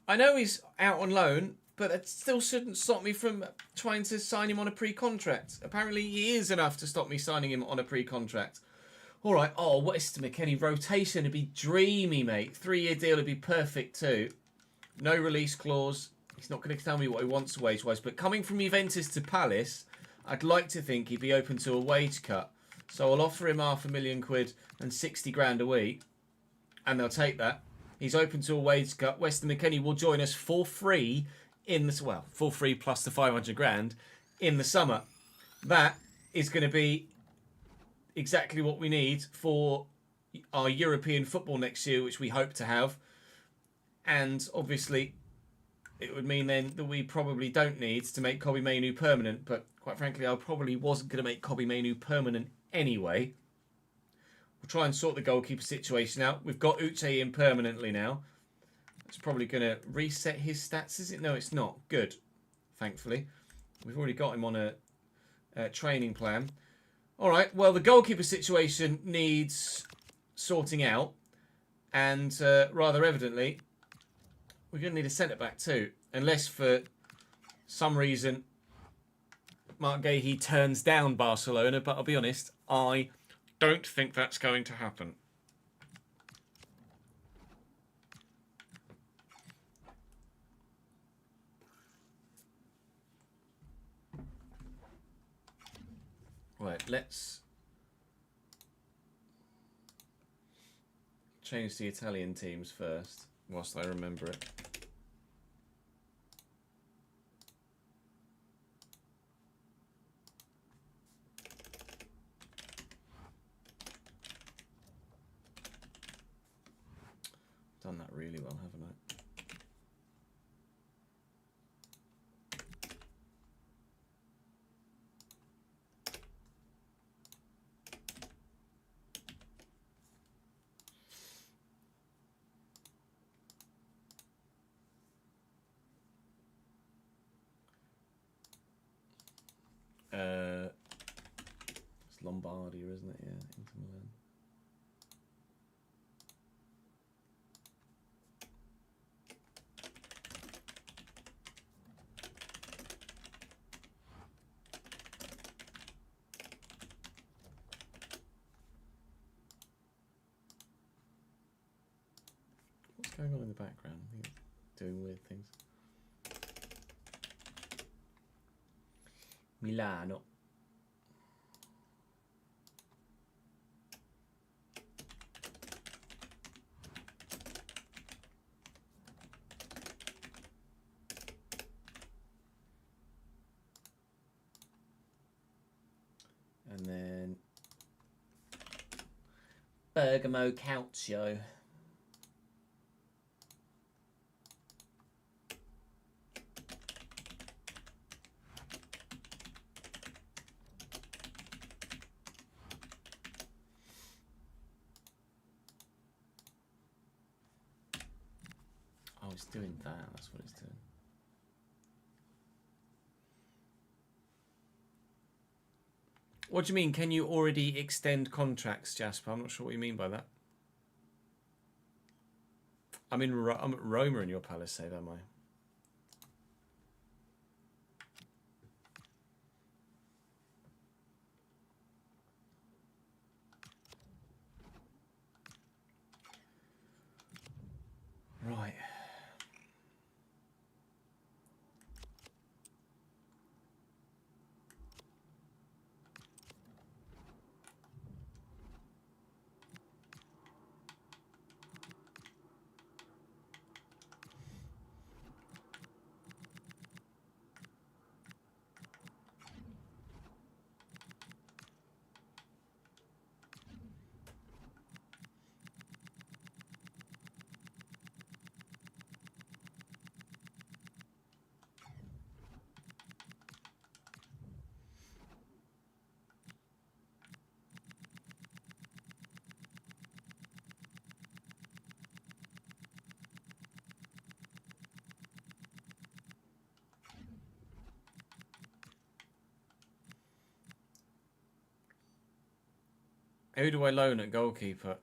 I know he's out on loan, but that still shouldn't stop me from trying to sign him on a pre-contract. Apparently he is enough to stop me signing him on a pre-contract. All right. Oh, Weston McKennie rotation would be dreamy, mate. 3-year deal would be perfect too. No release clause. He's not going to tell me what he wants wage-wise. But coming from Juventus to Palace, I'd like to think he'd be open to a wage cut. So I'll offer him £500,000 and 60 grand a week. And they'll take that. He's open to a wage cut. Weston McKennie will join us for free in this, well, for free plus the 500 grand in the summer. That is going to be exactly what we need for our European football next year, which we hope to have. And obviously, it would mean then that we probably don't need to make Kobbie Mainoo permanent. But quite frankly, I probably wasn't going to make Kobbie Mainoo permanent anyway. We'll try and sort the goalkeeper situation out. We've got Uche in permanently now. It's probably going to reset his stats, is it? No, it's not. Good, thankfully. We've already got him on a training plan. All right, well, the goalkeeper situation needs sorting out. And rather evidently, we're going to need a centre-back too. Unless for some reason Mark Gahey turns down Barcelona. But I'll be honest, I don't think that's going to happen. Right, let's change the Italian teams first, whilst I remember it. Done that really well, haven't I? It's Lombardia, isn't it? Yeah, Inter Milan. What's going on in the background? I think it's doing weird things. Milano. And then Bergamo Calcio. Oh, it's doing that. That's what it's doing. What do you mean? Can you already extend contracts, Jasper? I'm not sure what you mean by that. I'm at Roma in your Palisade, am I? Right. Who do I loan at goalkeeper?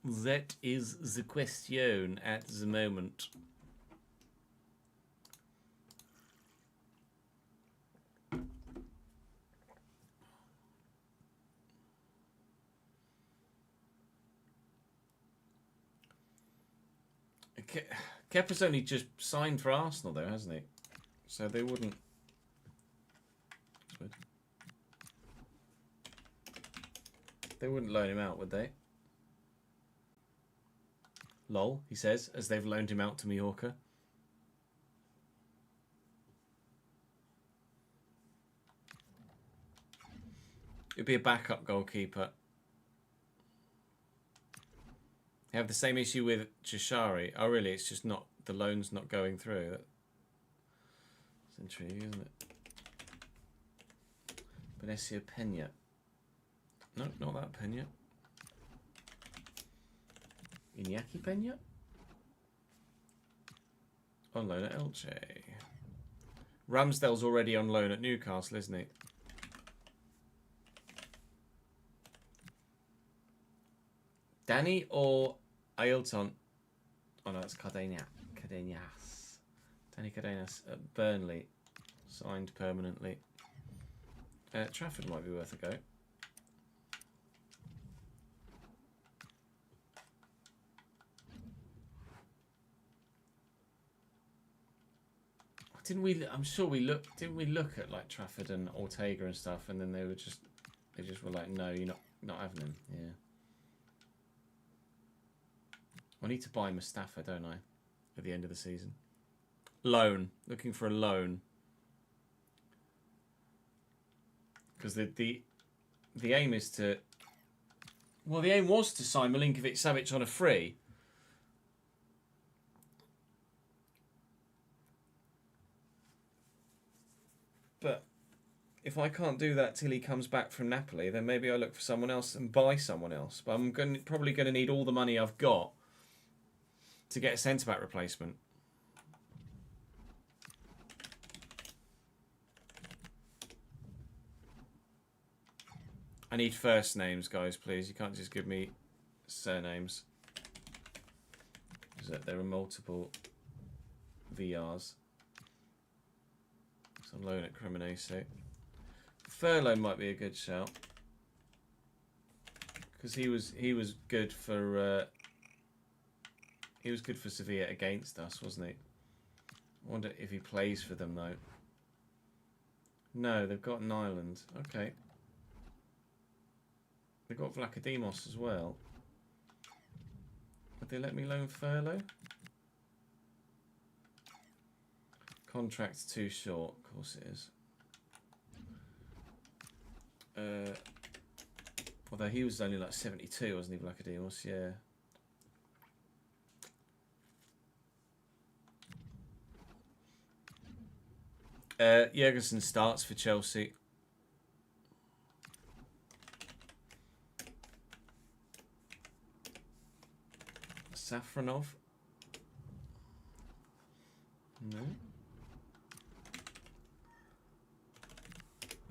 That is the question at the moment. Kepa's only just signed for Arsenal though, hasn't he? So they wouldn't... That's weird. They wouldn't loan him out, would they? Lol, he says, as they've loaned him out to Mallorca. It'd be a backup goalkeeper. They have the same issue with Cheshire. Oh, really? It's just not... The loan's not going through. intriguing, isn't it? Benicio Pena. No, not that Pena. Iñaki Pena? On loan at Elche. Ramsdale's already on loan at Newcastle, isn't he? Danny or Ailton? Oh no, it's Cardenas. Danny Cardenas at Burnley. Signed permanently. Trafford might be worth a go. Didn't we? I'm sure we looked. Didn't we look at like Trafford and Ortega and stuff, and then they just were like, no, you're not having him. Yeah. I need to buy Mustafa, don't I? At the end of the season. Loan. Looking for a loan. Because the aim is to... Well, the aim was to sign Milinkovic-Savic on a free. But if I can't do that till he comes back from Napoli, then maybe I look for someone else and buy someone else. But I'm probably going to need all the money I've got to get a centre-back replacement. I need first names, guys, please. You can't just give me surnames. Because there are multiple VRs. It's on loan at Cremonese. Furlow might be a good shout. Because he was good for Sevilla against us, wasn't he? I wonder if he plays for them though. No, they've got an island. Okay. They've got Vlachodimos as well. Would they let me loan Furlow? Contract's too short, of course it is. Although he was only like 72, wasn't he, Vlachodimos? Yeah. Jurgensen starts for Chelsea. Safronov. No.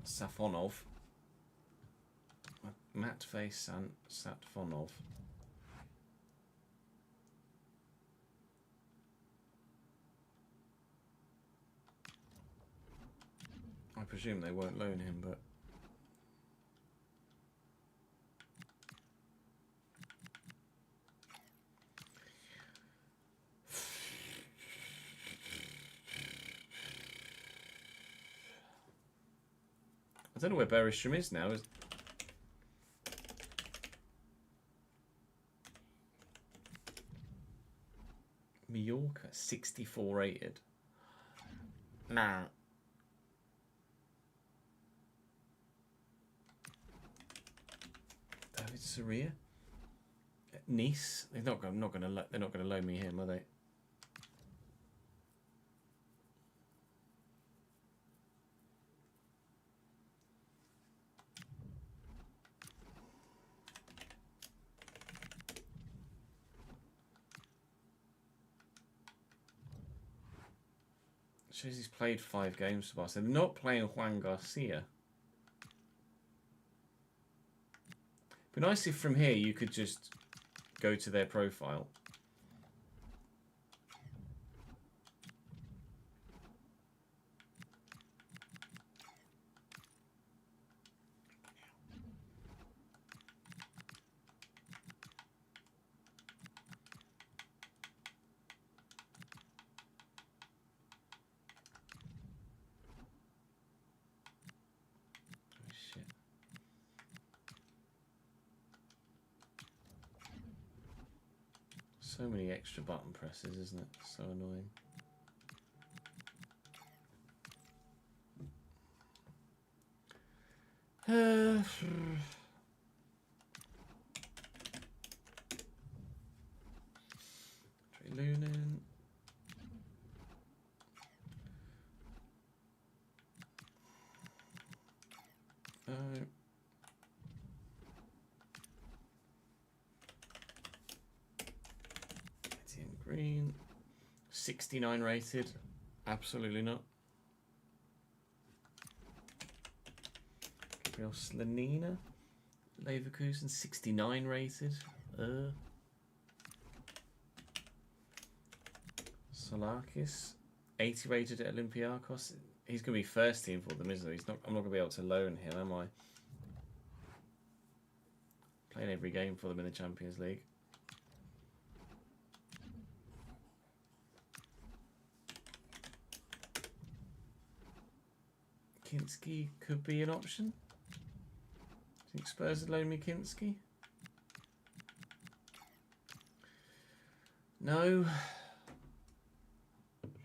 Safonov. Matvey Satfonov. I presume they won't loan him, but... I don't know where Berisham is now. Mallorca, 64 rated. Nah. David Soria. Nice. They're not going to loan me him, are they? Shows he's played 5 games for Barcelona. They're not playing Juan Garcia. It'd be nice if from here you could just go to their profile. So many extra button presses, isn't it? So annoying. Lunin. Green. 69 rated. Absolutely not. Gabriel Slanina. Leverkusen. 69 rated. Solakis. 80 rated at Olympiacos. He's going to be first team for them, isn't he? I'm not going to be able to loan him, am I? Playing every game for them in the Champions League. Kinski could be an option. Do you think Spurs would loan me Kinski? No.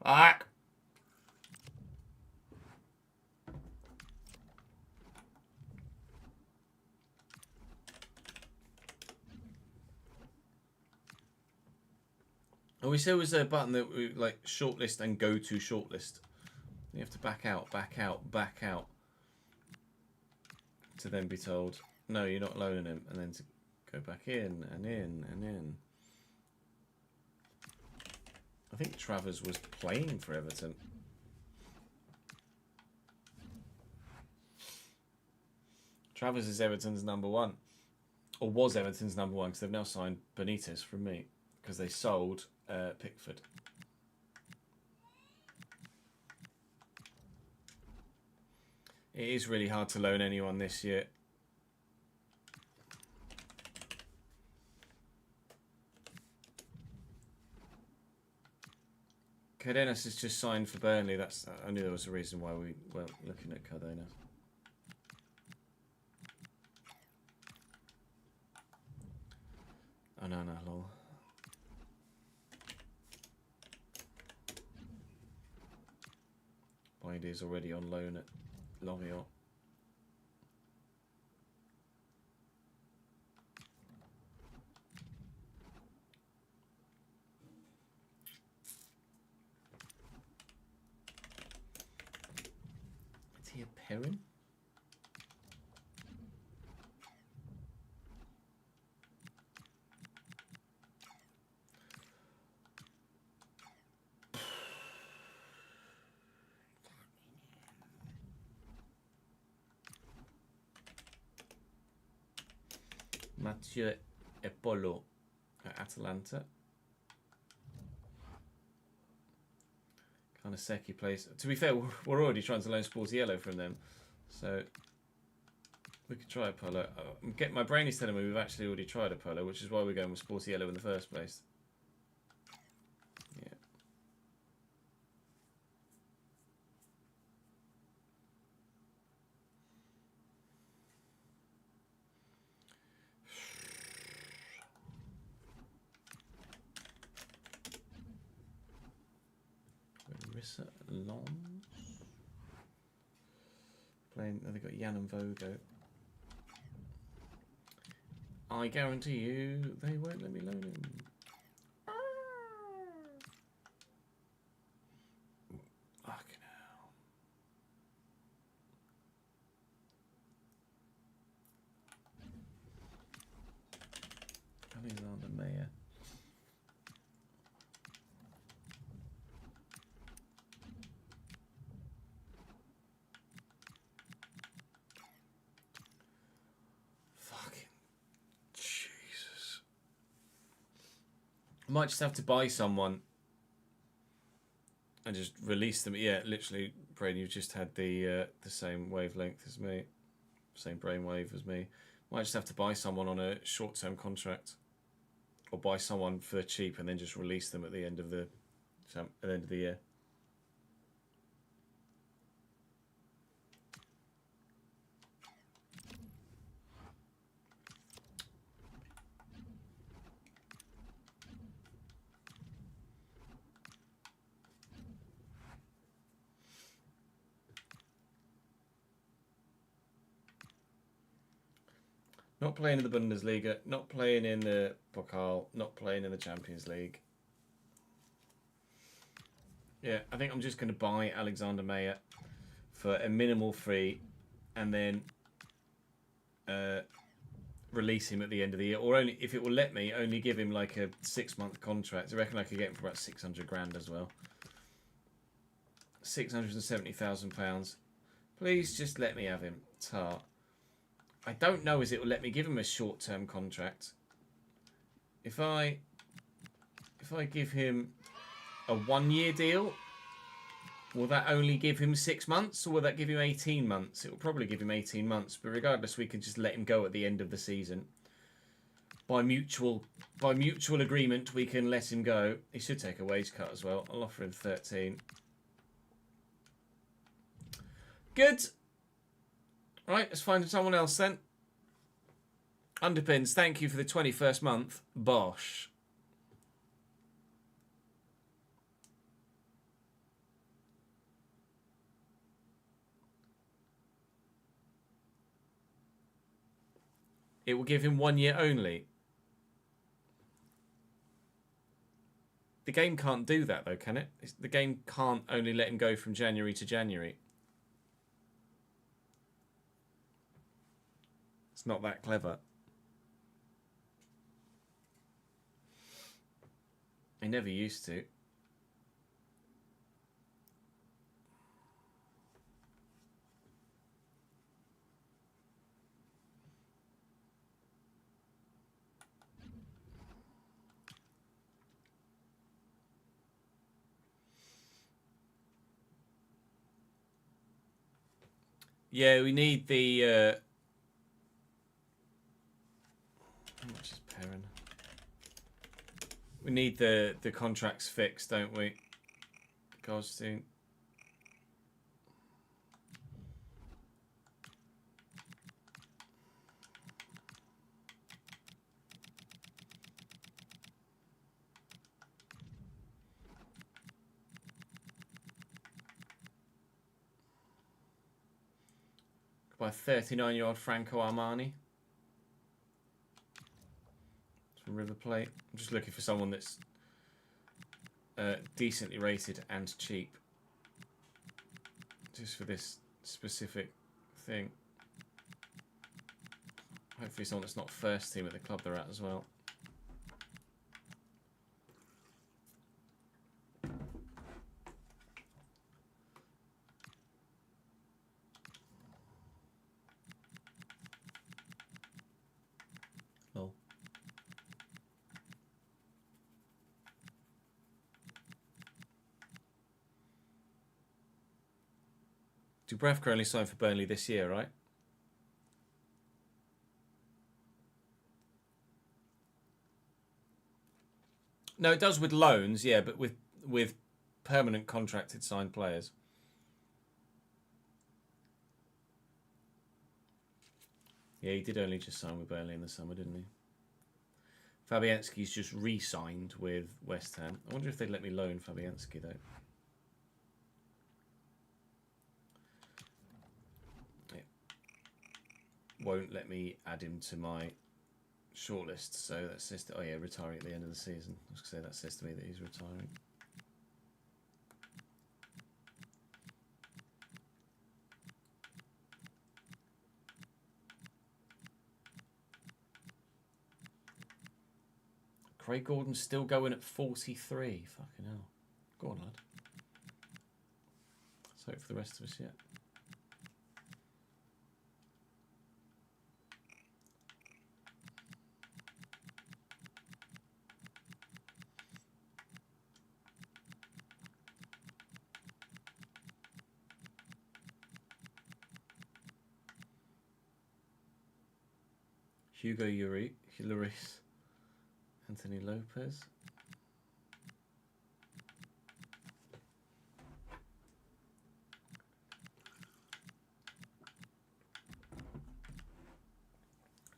Fuck. I wish there was a button that we like shortlist and go to shortlist. You have to back out, back out, back out. To then be told, no, you're not loaning him. And then to go back in and in and in. I think Travers was playing for Everton. Travers is Everton's #1. Or was Everton's #1 because they've now signed Benitez from me. Because they sold Pickford. It is really hard to loan anyone this year. Cardenas has just signed for Burnley. I knew there was a reason why we weren't looking at Cardenas. Oh no, lol. Boyd is already on loan at Lorient. Is he a Perrin? Mathieu Epolo at Atalanta. Kanaseki plays. To be fair, we're already trying to loan Sportiello from them, so we could try Epolo. My brain is telling me we've actually already tried Epolo, which is why we're going with Sportiello in the first place. Yeah. Marissa Lons. Playing, they've got Jan and Vogo. I guarantee you they won't let me loan him. Fucking hell. Alexander Mayer. I might just have to buy someone and just release them. Yeah, literally, Brain, you've just had the same wavelength as me, same brainwave as me. Might just have to buy someone on a short-term contract, or buy someone for cheap and then just release them at the end of the year. Not playing in the Bundesliga, not playing in the Pokal, not playing in the Champions League. Yeah, I think I'm just going to buy Alexander Mayer for a minimal fee and then release him at the end of the year, or only if it will let me, only give him like a 6-month contract. I reckon I could get him for about 600 grand as well. £670,000. Please just let me have him. Tar. I don't know as it will let me give him a short-term contract. If I give him a 1-year deal, will that only give him 6 months, or will that give him 18 months? It will probably give him 18 months, but regardless, we can just let him go at the end of the season. By mutual agreement, we can let him go. He should take a wage cut as well. I'll offer him 13. Good. Right, let's find someone else then. Underpins, thank you for the 21st month. Bosh. It will give him 1 year only. The game can't do that though, can it? The game can't only let him go from January to January. It's not that clever. I never used to. Yeah, we need the... how much is Perrin? We need the contracts fixed, don't we? Goldstein. By 39-year-old Franco Armani from River Plate. I'm just looking for someone that's decently rated and cheap. Just for this specific thing. Hopefully someone that's not first team at the club they're at as well. Dubravka only signed for Burnley this year, right? No, it does with loans, yeah, but with permanent contracted signed players. Yeah, he did only just sign with Burnley in the summer, didn't he? Fabianski's just re-signed with West Ham. I wonder if they'd let me loan Fabianski, though. Won't let me add him to my shortlist, so that says to, oh yeah, retiring at the end of the season. I was going to say that says to me that he's retiring. Craig Gordon's still going at 43. Fucking hell. Go on, lad. Let's hope for the rest of us yet. Hugo Lloris, Anthony Lopez.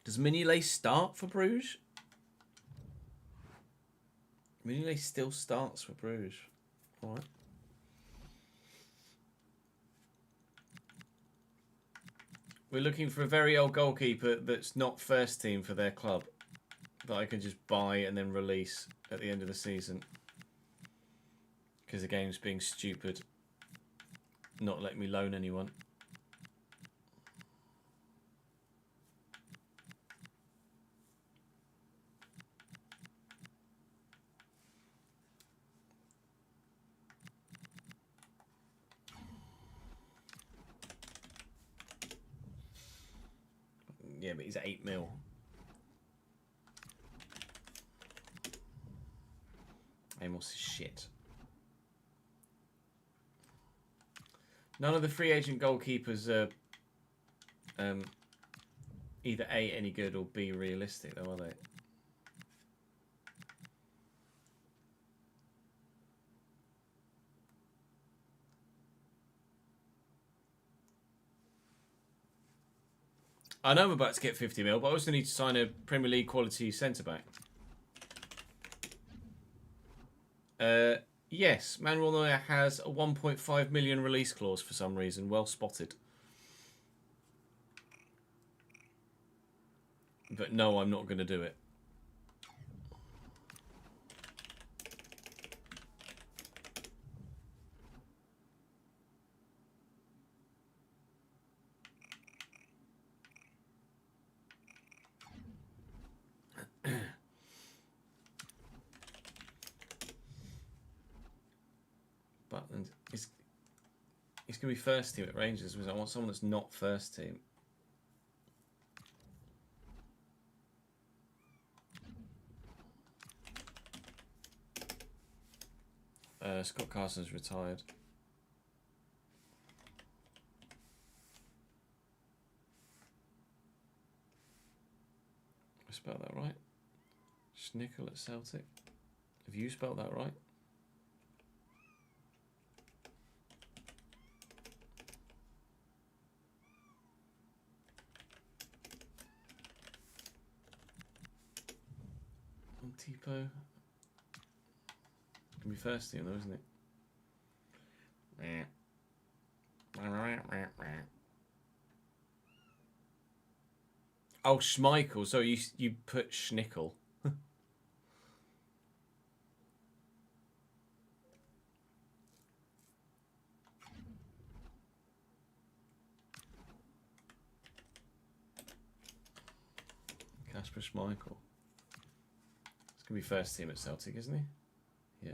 Does Mignolet start for Bruges? Mignolet still starts for Bruges. All right. We're looking for a very old goalkeeper that's not first team for their club that I can just buy and then release at the end of the season. Because the game's being stupid. Not letting me loan anyone. Yeah, but he's 8 mil. Amos is shit. None of the free agent goalkeepers are either A, any good, or B, realistic, though, are they? I know I'm about to get 50 mil, but I also need to sign a Premier League quality centre-back. Yes, Manuel Neuer has a 1.5 million release clause for some reason. Well spotted. But no, I'm not going to do it. Butland is he's going to be first team at Rangers. I want someone that's not first team. Scott Carson's retired. I spelled that right. Schnickel at Celtic. Have you spelled that right? Tipo. Can be first team though, isn't it? Oh, Schmeichel. So you put Schnickel. Kasper Schmeichel. It's gonna be first team at Celtic, isn't he? Yeah.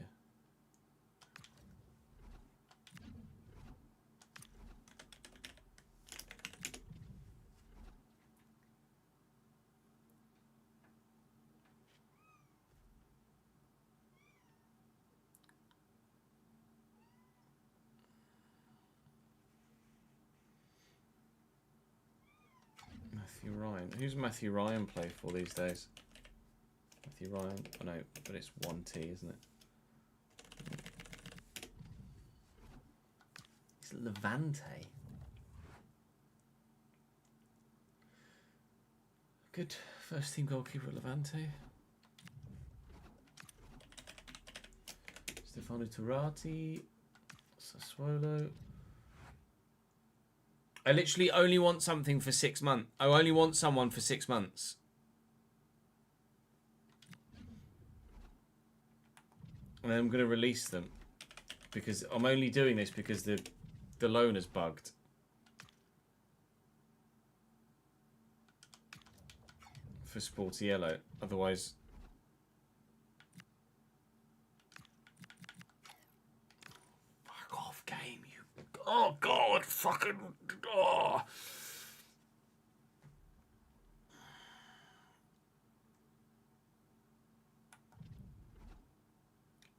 Matthew Ryan. Who's Matthew Ryan play for these days? Matthew Ryan. I know, but it's 1T, isn't it? It's Levante. Good first team goalkeeper at Levante. Stefano Turati. Sassuolo. I literally only want something for 6 months. I only want someone for 6 months. And then I'm going to release them. Because I'm only doing this because the loan is bugged. For Sporty Yellow. Otherwise... Fuck off, game, you... Oh, God, fucking... Oh.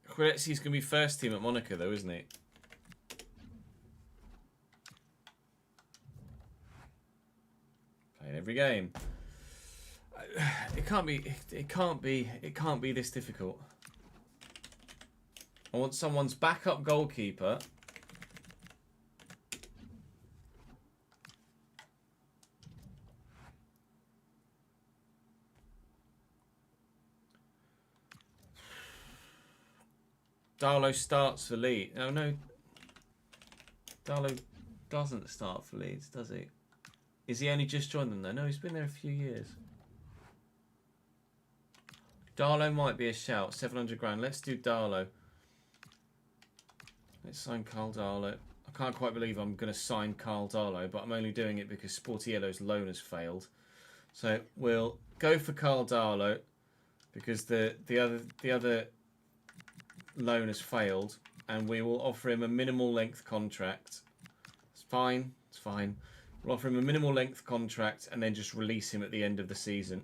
Quretsi's going to be first team at Monaco, though, isn't he? Playing every game. It can't be this difficult. I want someone's backup goalkeeper. Darlow starts for Leeds. Oh no. Darlow doesn't start for Leeds, does he? Is he only just joined them though? No, he's been there a few years. Darlow might be a shout. 700 grand. Let's do Darlow. Let's sign Carl Darlow. I can't quite believe I'm going to sign Carl Darlow, but I'm only doing it because Sporty Yellow's loan has failed. So we'll go for Carl Darlow because the other loan has failed, and we will offer him a minimal length contract. It's fine. It's fine. We'll offer him a minimal length contract and then just release him at the end of the season,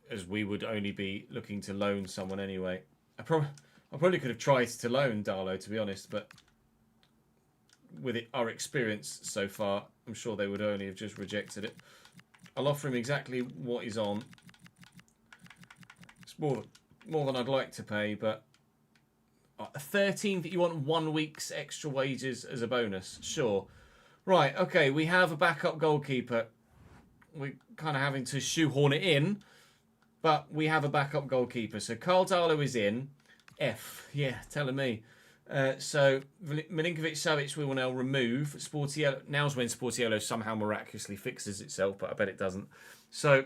as we would only be looking to loan someone anyway. I probably could have tried to loan Darlow, to be honest, but with our experience so far, I'm sure they would only have just rejected it. I'll offer him exactly what he's on. It's more than I'd like to pay, but 13, you want 1 week's extra wages as a bonus? Sure. Right, okay, we have a backup goalkeeper. We're kind of having to shoehorn it in, but we have a backup goalkeeper. So Carl Darlow is in. Yeah, telling me. So Milinkovic-Savic we will now remove. Sportiello, now's when Sportiello somehow miraculously fixes itself, but I bet it doesn't. So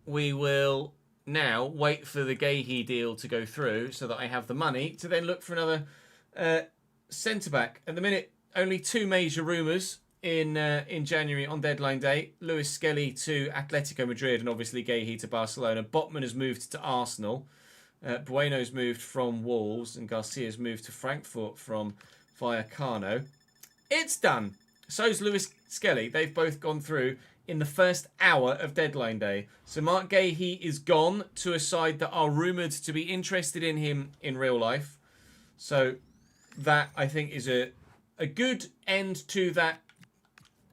we will now wait for the Gahey deal to go through so that I have the money to then look for another centre-back. At the minute, only 2 major rumours in January on deadline day. Lewis Skelly to Atletico Madrid and obviously Gahey to Barcelona. Botman has moved to Arsenal. Bueno's moved from Wolves and Garcia's moved to Frankfurt from Vallecano. It's done. So's Lewis Skelly. They've both gone through in the first hour of deadline day. So Mark Gahey is gone to a side that are rumoured to be interested in him in real life. So that, I think, is a good end to that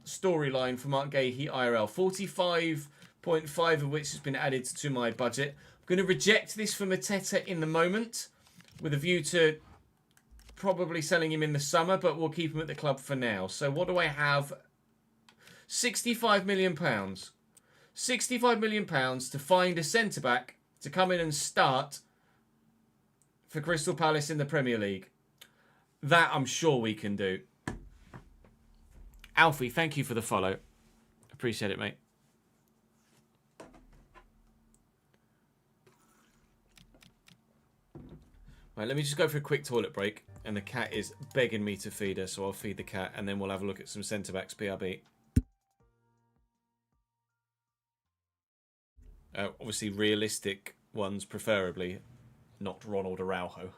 storyline for Mark Gahey IRL. 45.5 of which has been added to my budget. I'm going to reject this for Mateta in the moment with a view to probably selling him in the summer, but we'll keep him at the club for now. So what do I have? £65 million. £65 million to find a centre-back to come in and start for Crystal Palace in the Premier League. That I'm sure we can do. Alfie, thank you for the follow. Appreciate it, mate. Right, let me just go for a quick toilet break. And the cat is begging me to feed her, so I'll feed the cat and then we'll have a look at some centre-backs, BRB. Obviously, realistic ones, preferably, not Ronald Araujo.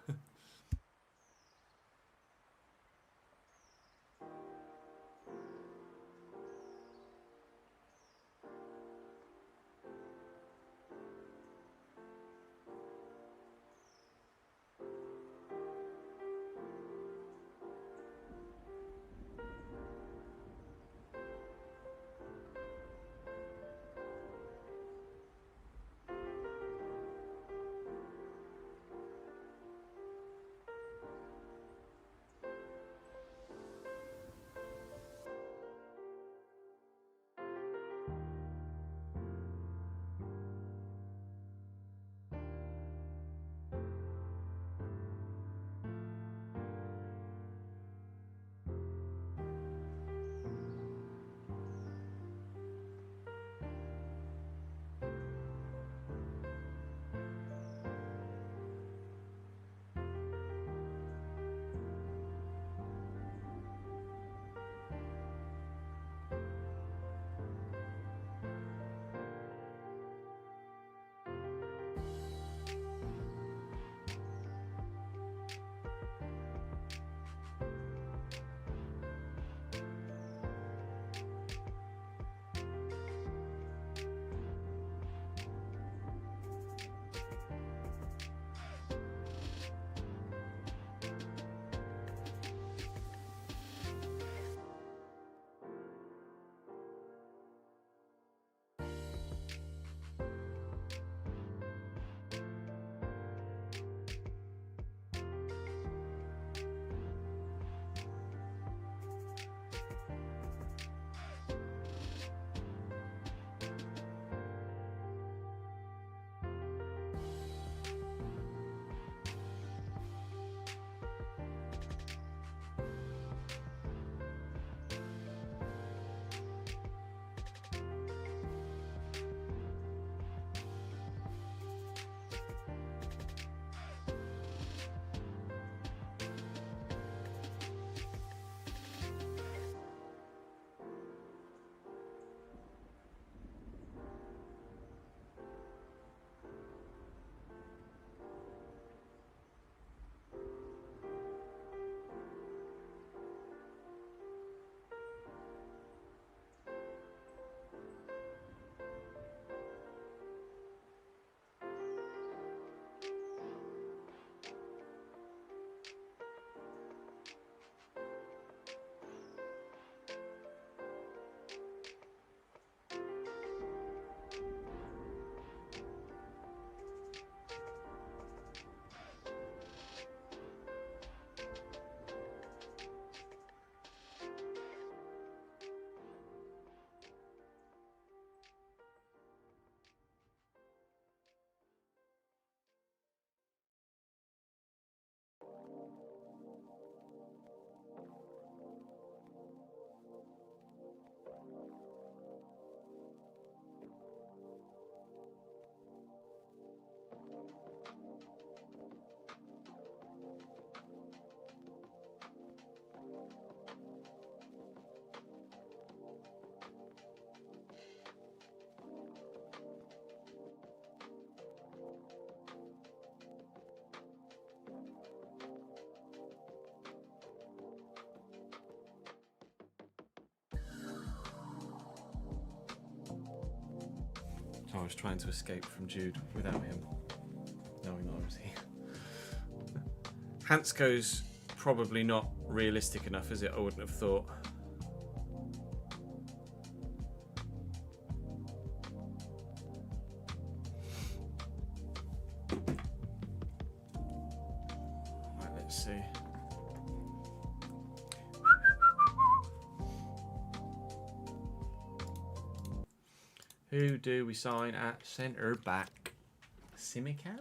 Oh, I was trying to escape from Jude without him knowing I was here. Hansko's probably not realistic enough, is it? I wouldn't have thought. Right, let's see. Who do we sign at centre back? Simican?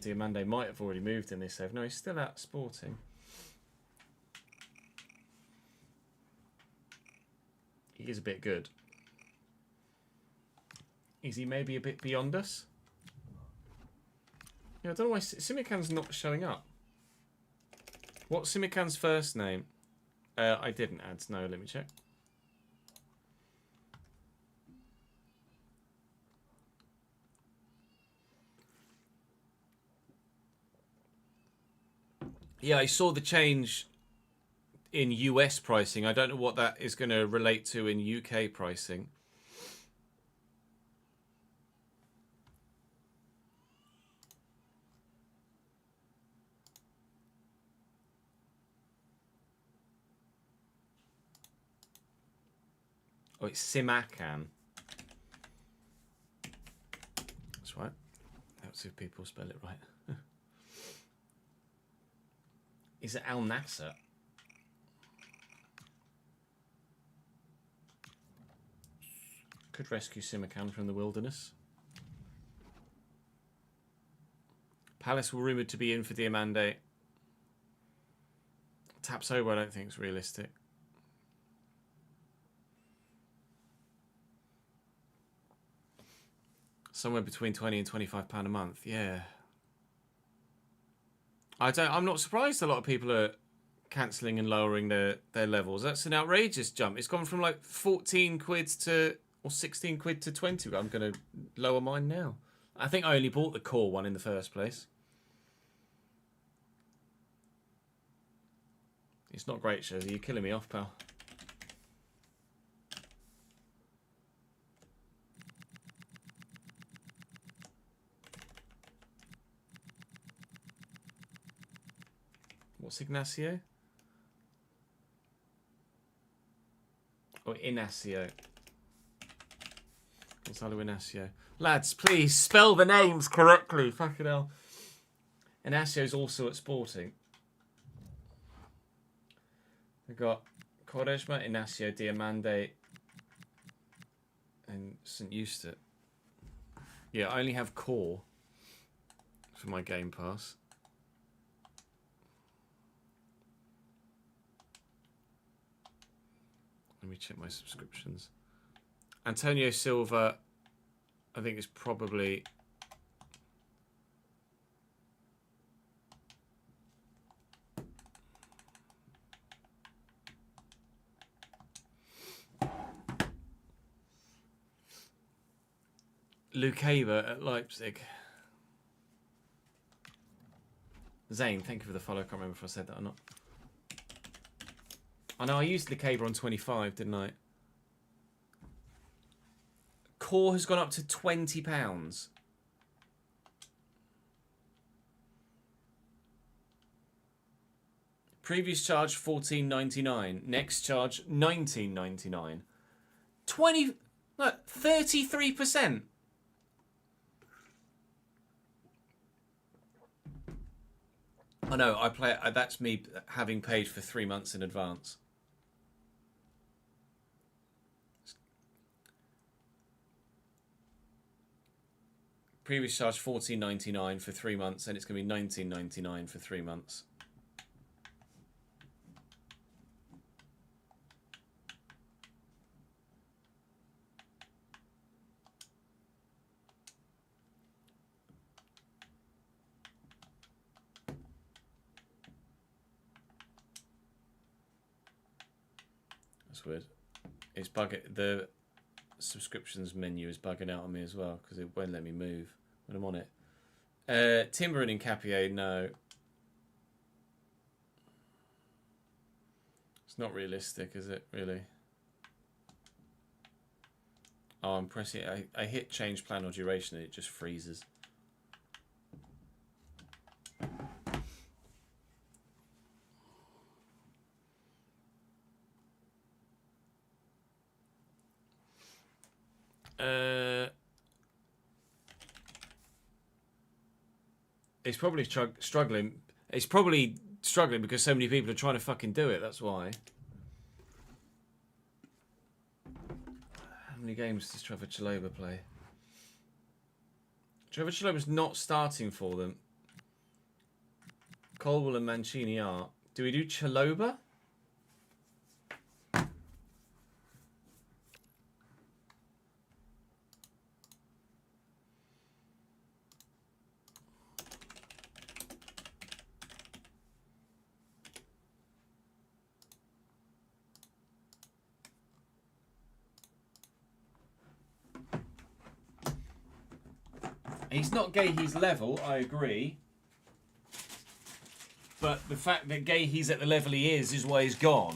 Diamande might have already moved in this save. No, he's still out Sporting. He is a bit good. Is he maybe a bit beyond us? Yeah, I don't know why Simican's not showing up. What's Simican's first name? I didn't add. No, let me check. Yeah, I saw the change in US pricing. I don't know what that is going to relate to in UK pricing. Oh, it's Simacan. That's right. Let's see if people spell it right. Is it Al Nasser? Could rescue Simacan from the wilderness. Palace were rumoured to be in for Diamande. Tapsoba I don't think is realistic. Somewhere between £20 and £25 a month, yeah. I'm not surprised a lot of people are cancelling and lowering their levels. That's an outrageous jump. It's gone from like 14 quid to, or 16 quid to 20. I'm going to lower mine now. I think I only bought the core one in the first place. It's not great, Shazzy. You're killing me off, pal. What's Ignacio? Oh, Inacio. Gonzalo Inacio. Lads, please spell the names correctly. Fucking hell. Inacio's also at Sporting. We've got Quaresma, Inacio, Diamande, and St. Eustace. Yeah, I only have core for my Game Pass. Let me check my subscriptions. Antonio Silva, I think is probably... Goalkeeper at Leipzig. Zane, thank you for the follow. I can't remember if I said that or not. I know I used Goalkeeper on 25, didn't I? Core has gone up to £20. Previous charge $14.99. Next charge $19.99. 33%. I know. I play. That's me having paid for 3 months in advance. Previous charge $14.99 for 3 months, and it's going to be $19.99 for 3 months. That's weird. It's bugging. The subscriptions menu is bugging out on me as well because it won't let me move when I'm on it. Timber and Incapié, no. It's not realistic, is it, really? Oh, I'm pressing it. I hit change plan or duration and it just freezes. It's probably struggling. It's probably struggling because so many people are trying to fucking do it. That's why. How many games does Trevor Chalobah play? Trevor Chalobah's not starting for them. Colwell and Mancini are. Do we do Chalobah? He's not Gahey's level, I agree. But the fact that Gahey's at the level he is why he's gone.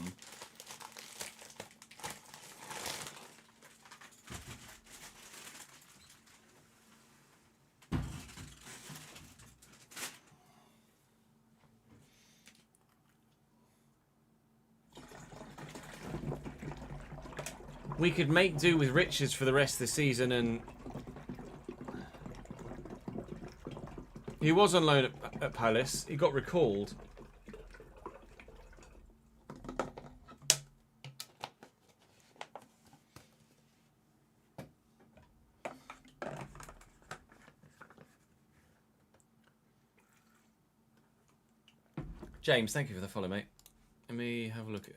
We could make do with Richards for the rest of the season, and he was on loan at Palace. He got recalled. James, thank you for the follow, mate. Let me have a look at it.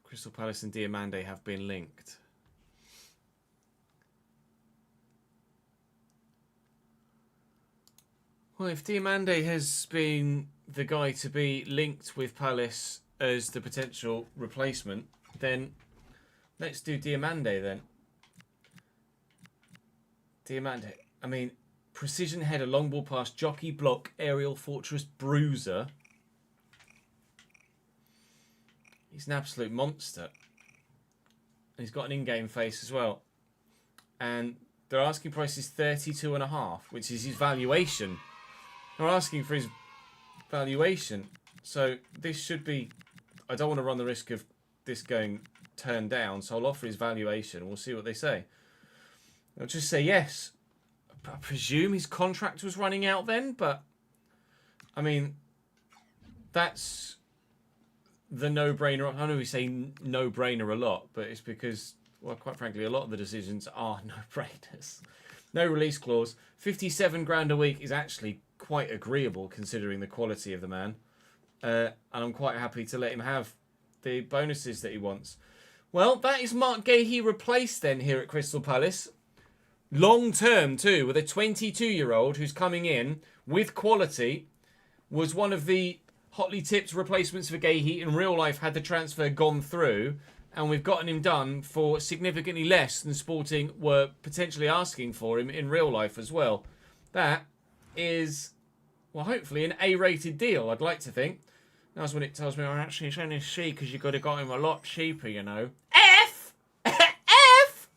Crystal Palace and Diamande have been linked. Well, if Diamande has been the guy to be linked with Palace as the potential replacement, then let's do Diamande then. Diamande. I mean, precision header, long ball pass, jockey block, aerial fortress, bruiser. He's an absolute monster. And he's got an in-game face as well. And their asking price is 32.5, which is his valuation. They're asking for his valuation. So this should be... I don't want to run the risk of this going turned down, so I'll offer his valuation. We'll see what they say. They'll just say yes. I presume his contract was running out then, but... I mean, that's... the no-brainer. I know we say no-brainer a lot, but it's because, well, quite frankly, a lot of the decisions are no-brainers. No release clause. 57 grand a week is actually quite agreeable considering the quality of the man. And I'm quite happy to let him have the bonuses that he wants. Well, that is Mark Gahey replaced then here at Crystal Palace. Long-term too, with a 22-year-old who's coming in with quality. Was one of the hotly tipped replacements for Gahey in real life had the transfer gone through, and we've gotten him done for significantly less than Sporting were potentially asking for him in real life as well. That is, well, hopefully an A-rated deal, I'd like to think. That's when it tells me, oh, actually, it's only C because you could have got him a lot cheaper, you know. F! F!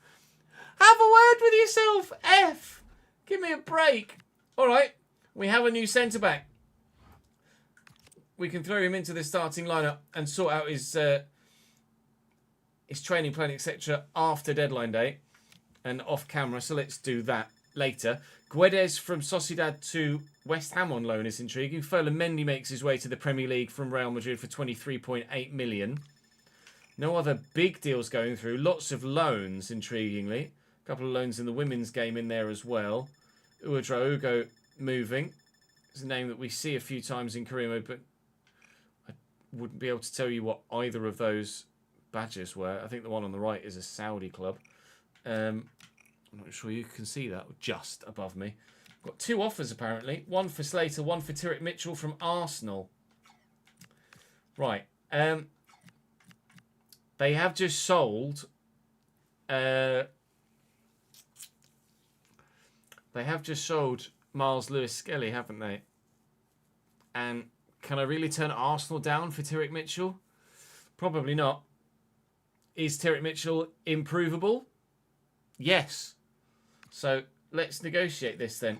Have a word with yourself, F! Give me a break. All right, we have a new centre-back. We can throw him into the starting lineup and sort out his training plan, etc. after deadline day and off camera. So let's do that later. Guedes from Sociedad to West Ham on loan is intriguing. Ferland Mendy makes his way to the Premier League from Real Madrid for 23.8 million. No other big deals going through. Lots of loans, intriguingly. A couple of loans in the women's game in there as well. Ugo moving. It's a name that we see a few times in career mode, but wouldn't be able to tell you what either of those badges were. I think the one on the right is a Saudi club. I'm not sure you can see that just above me. Got 2 offers apparently. One for Slater, one for Tyrick Mitchell from Arsenal. Right. They have just sold. They have just sold Miles Lewis-Skelly, haven't they? And can I really turn Arsenal down for Tyrick Mitchell? Probably not. Is Tyrick Mitchell improvable? Yes. So let's negotiate this then.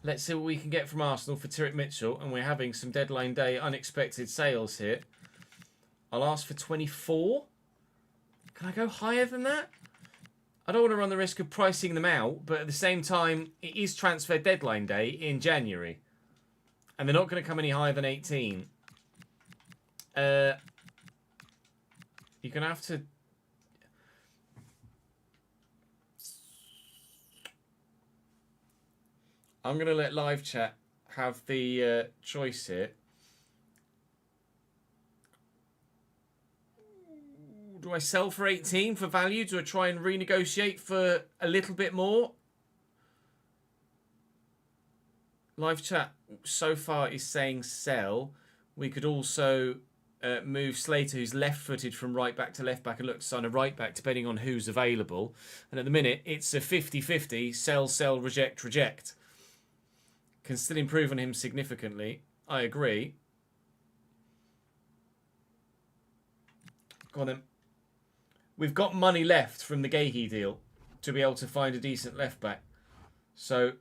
Let's see what we can get from Arsenal for Tyrick Mitchell. And we're having some deadline day unexpected sales here. I'll ask for 24. Can I go higher than that? I don't want to run the risk of pricing them out. But at the same time, it is transfer deadline day in January. And they're not going to come any higher than 18. You're going to have to... I'm going to let live chat have the choice here. Do I sell for 18 for value? Do I try and renegotiate for a little bit more? Live chat so far is saying sell. We could also move Slater, who's left-footed, from right back to left back and look to sign a right back, depending on who's available. And at the minute, it's a 50-50, sell, reject, reject. Can still improve on him significantly. I agree. Go on then. We've got money left from the Gahey deal to be able to find a decent left back. So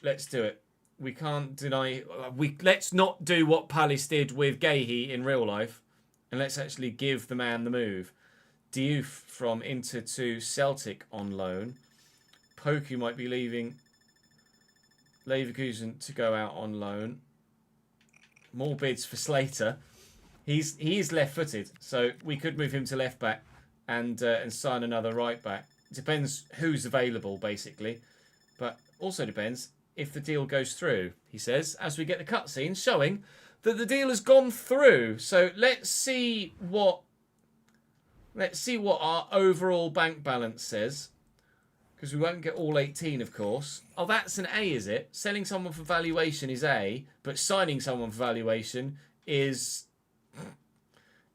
let's do it. We can't deny... Let's not do what Palace did with Gahey in real life. And let's actually give the man the move. Diouf from Inter to Celtic on loan. Poku might be leaving Leverkusen to go out on loan. More bids for Slater. He is left-footed, so we could move him to left back and sign another right back. Depends who's available, basically, but also depends if the deal goes through. He says, as we get the cutscene showing that the deal has gone through. So let's see what our overall bank balance says. Because we won't get all 18, of course. Oh, that's an A, is it? Selling someone for valuation is A, but signing someone for valuation is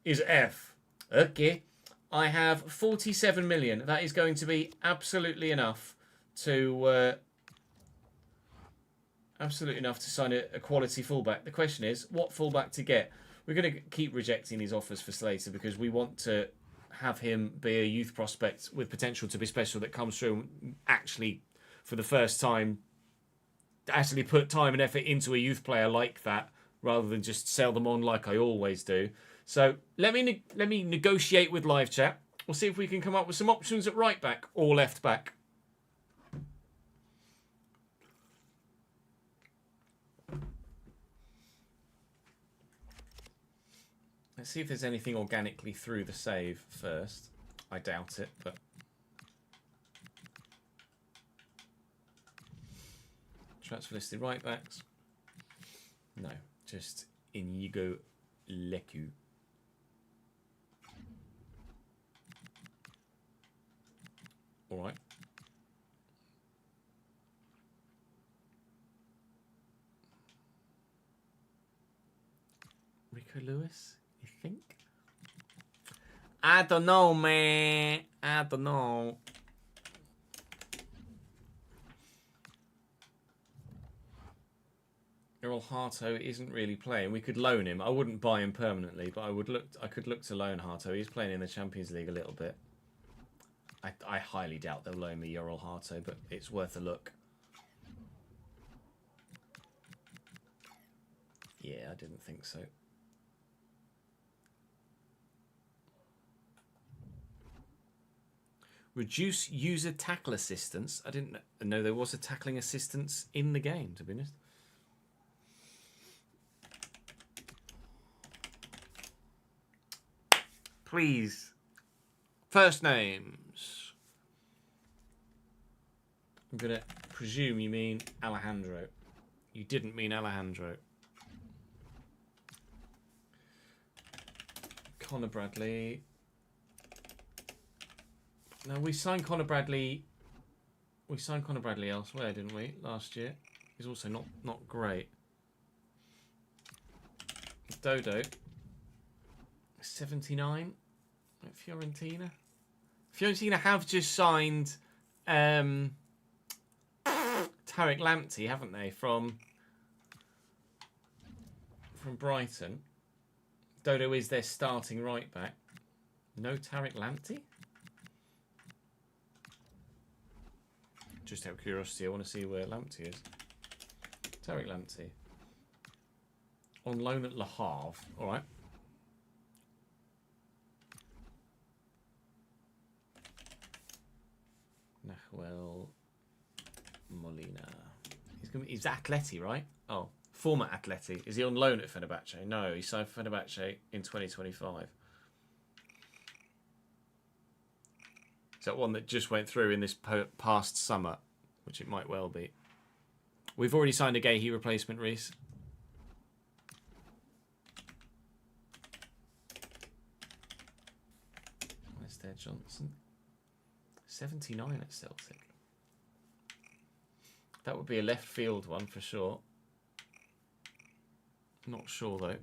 F. Okay. I have 47 million. That is going to be absolutely enough to sign a quality fullback. The question is, what fullback to get? We're going to keep rejecting these offers for Slater because we want to have him be a youth prospect with potential to be special that comes through and actually, for the first time, actually put time and effort into a youth player like that rather than just sell them on like I always do. So let me negotiate with live chat. We'll see if we can come up with some options at right back or left back. Let's see if there's anything organically through the save first. I doubt it, but... Transfer listed right backs. No, just Inigo Leku. All right. Rico Lewis, you think? I don't know, man. I don't know. Errol Harto isn't really playing. We could loan him. I wouldn't buy him permanently, but I could look to loan Harto. He's playing in the Champions League a little bit. I highly doubt they'll loan me Errol Harto, but it's worth a look. Yeah, I didn't think so. Reduce user tackle assistance. I didn't know there was a tackling assistance in the game, to be honest. Please. First names. I'm going to presume you mean Alejandro. You didn't mean Alejandro. Connor Bradley. No, we signed Connor Bradley. We signed Connor Bradley elsewhere, didn't we, last year? He's also not great. Dodo. 79 at Fiorentina. Fiorentina have just signed Tarek Lamptey, haven't they, from Brighton. Dodo is their starting right back. No Tarek Lamptey? Just out of curiosity, I want to see where Lamptey is. Tarek Lamptey. On loan at Le Havre. Alright. Nahuel Molina. He's Atleti, right? Oh, former Atleti. Is he on loan at Fenerbahce? No, he signed for Fenerbahce in 2025. Is that one that just went through in this past summer? Which it might well be. We've already signed a Gahey replacement, Reese. Alistair Johnson. 79 at Celtic. That would be a left field one for sure. Not sure though.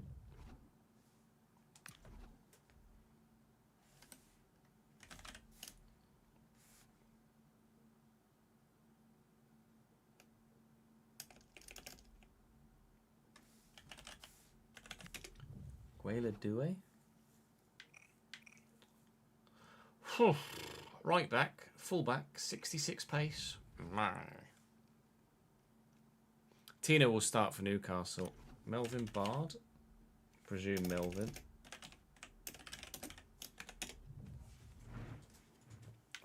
Guela Due. Right back, full back, 66 pace. Tino will start for Newcastle. Melvin Bard. Presume Melvin.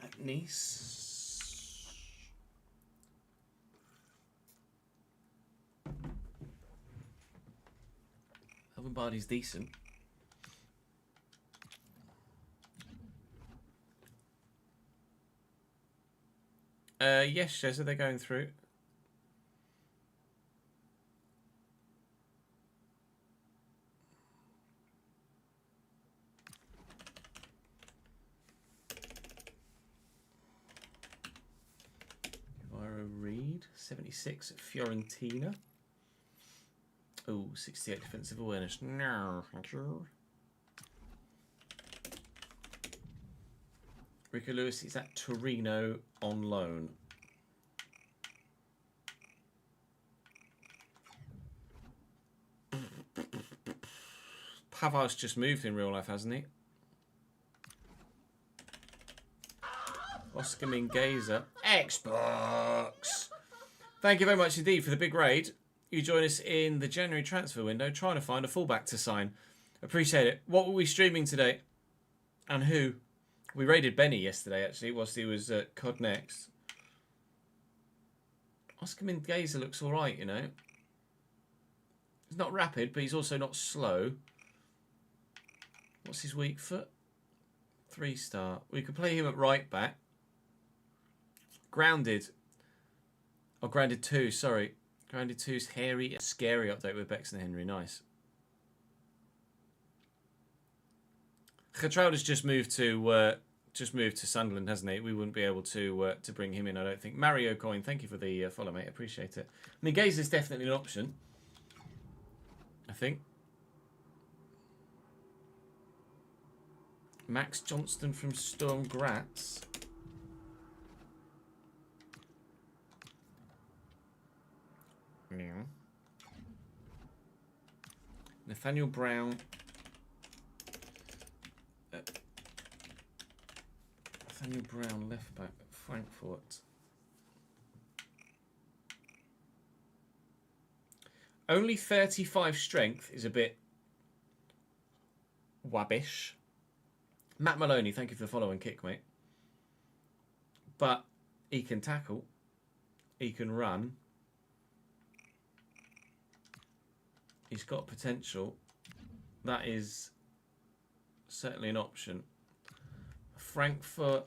At Nice. Melvin Bard is decent. Yes, Shezza, they're going through. Reed, 76 at Fiorentina. Oh, 68 defensive awareness. No, thank you. Rico Lewis is at Torino on loan. Pavard's just moved in real life, hasn't he? Oscar Mingueza. Xbox! Thank you very much indeed for the big raid. You join us in the January transfer window trying to find a fullback to sign. Appreciate it. What were we streaming today? And who? We raided Benny yesterday, actually, whilst he was at COD Next. Oscar Mingueza looks alright, you know. He's not rapid, but he's also not slow. What's his weak foot? 3-star. We could play him at right back. Grounded. Oh, Grounded 2, sorry. Grounded 2's hairy and scary update with Bex and Henry. Nice. Gertrude has just moved to Sunderland, hasn't he? We wouldn't be able to bring him in, I don't think. Mario Coin, thank you for the follow, mate. Appreciate it. Mingueza is definitely an option, I think. Max Johnston from Sturm Graz. Yeah. Nathaniel Brown. Nathaniel Brown, left back at Frankfurt. Only 35 strength is a bit wabbish. Matt Maloney, thank you for the follow and kick, mate. But he can tackle. He can run. He's got potential. That is certainly an option. Frankfurt.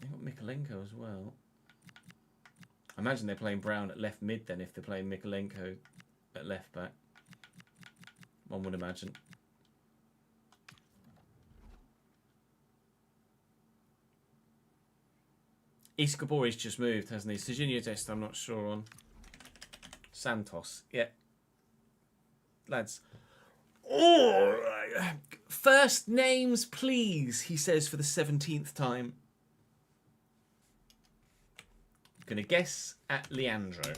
They've got Mikolenko as well. I imagine they're playing Brown at left mid then if they're playing Mikolenko at left back. One would imagine. Iscabori's just moved, hasn't he? Serginho Dest, I'm not sure on. Santos, yeah. Lads. Oh, first names, please, he says for the 17th time. Gonna guess at Leandro.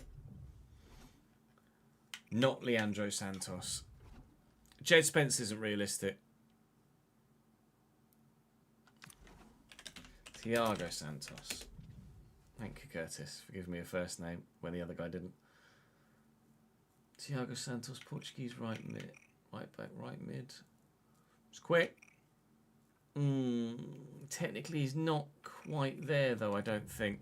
Not Leandro Santos. Jed Spence isn't realistic. Thiago Santos. Thank you, Curtis, for giving me a first name when the other guy didn't. Thiago Santos, Portuguese right mid. Right back, right mid. It's quick. Technically, he's not quite there, though, I don't think.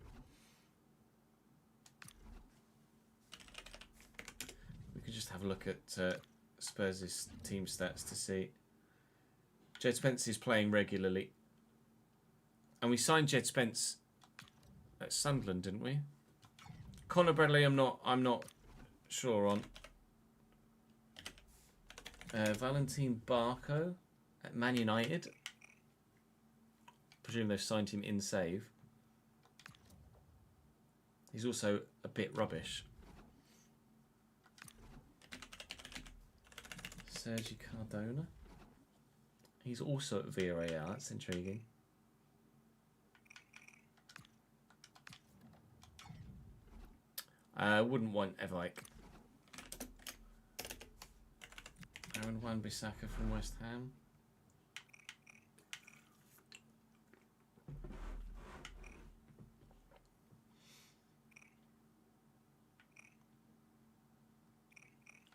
We could just have a look at Spurs' team stats to see. Jed Spence is playing regularly. And we signed Jed Spence at Sunderland, didn't we? Conor Bradley, I'm not sure on. Valentin Barco at Man United. Presume they've signed him in save. He's also a bit rubbish. Sergi Cardona. He's also at Villarreal. That's intriguing. I wouldn't want Evike. Aaron Wan-Bissaka from West Ham.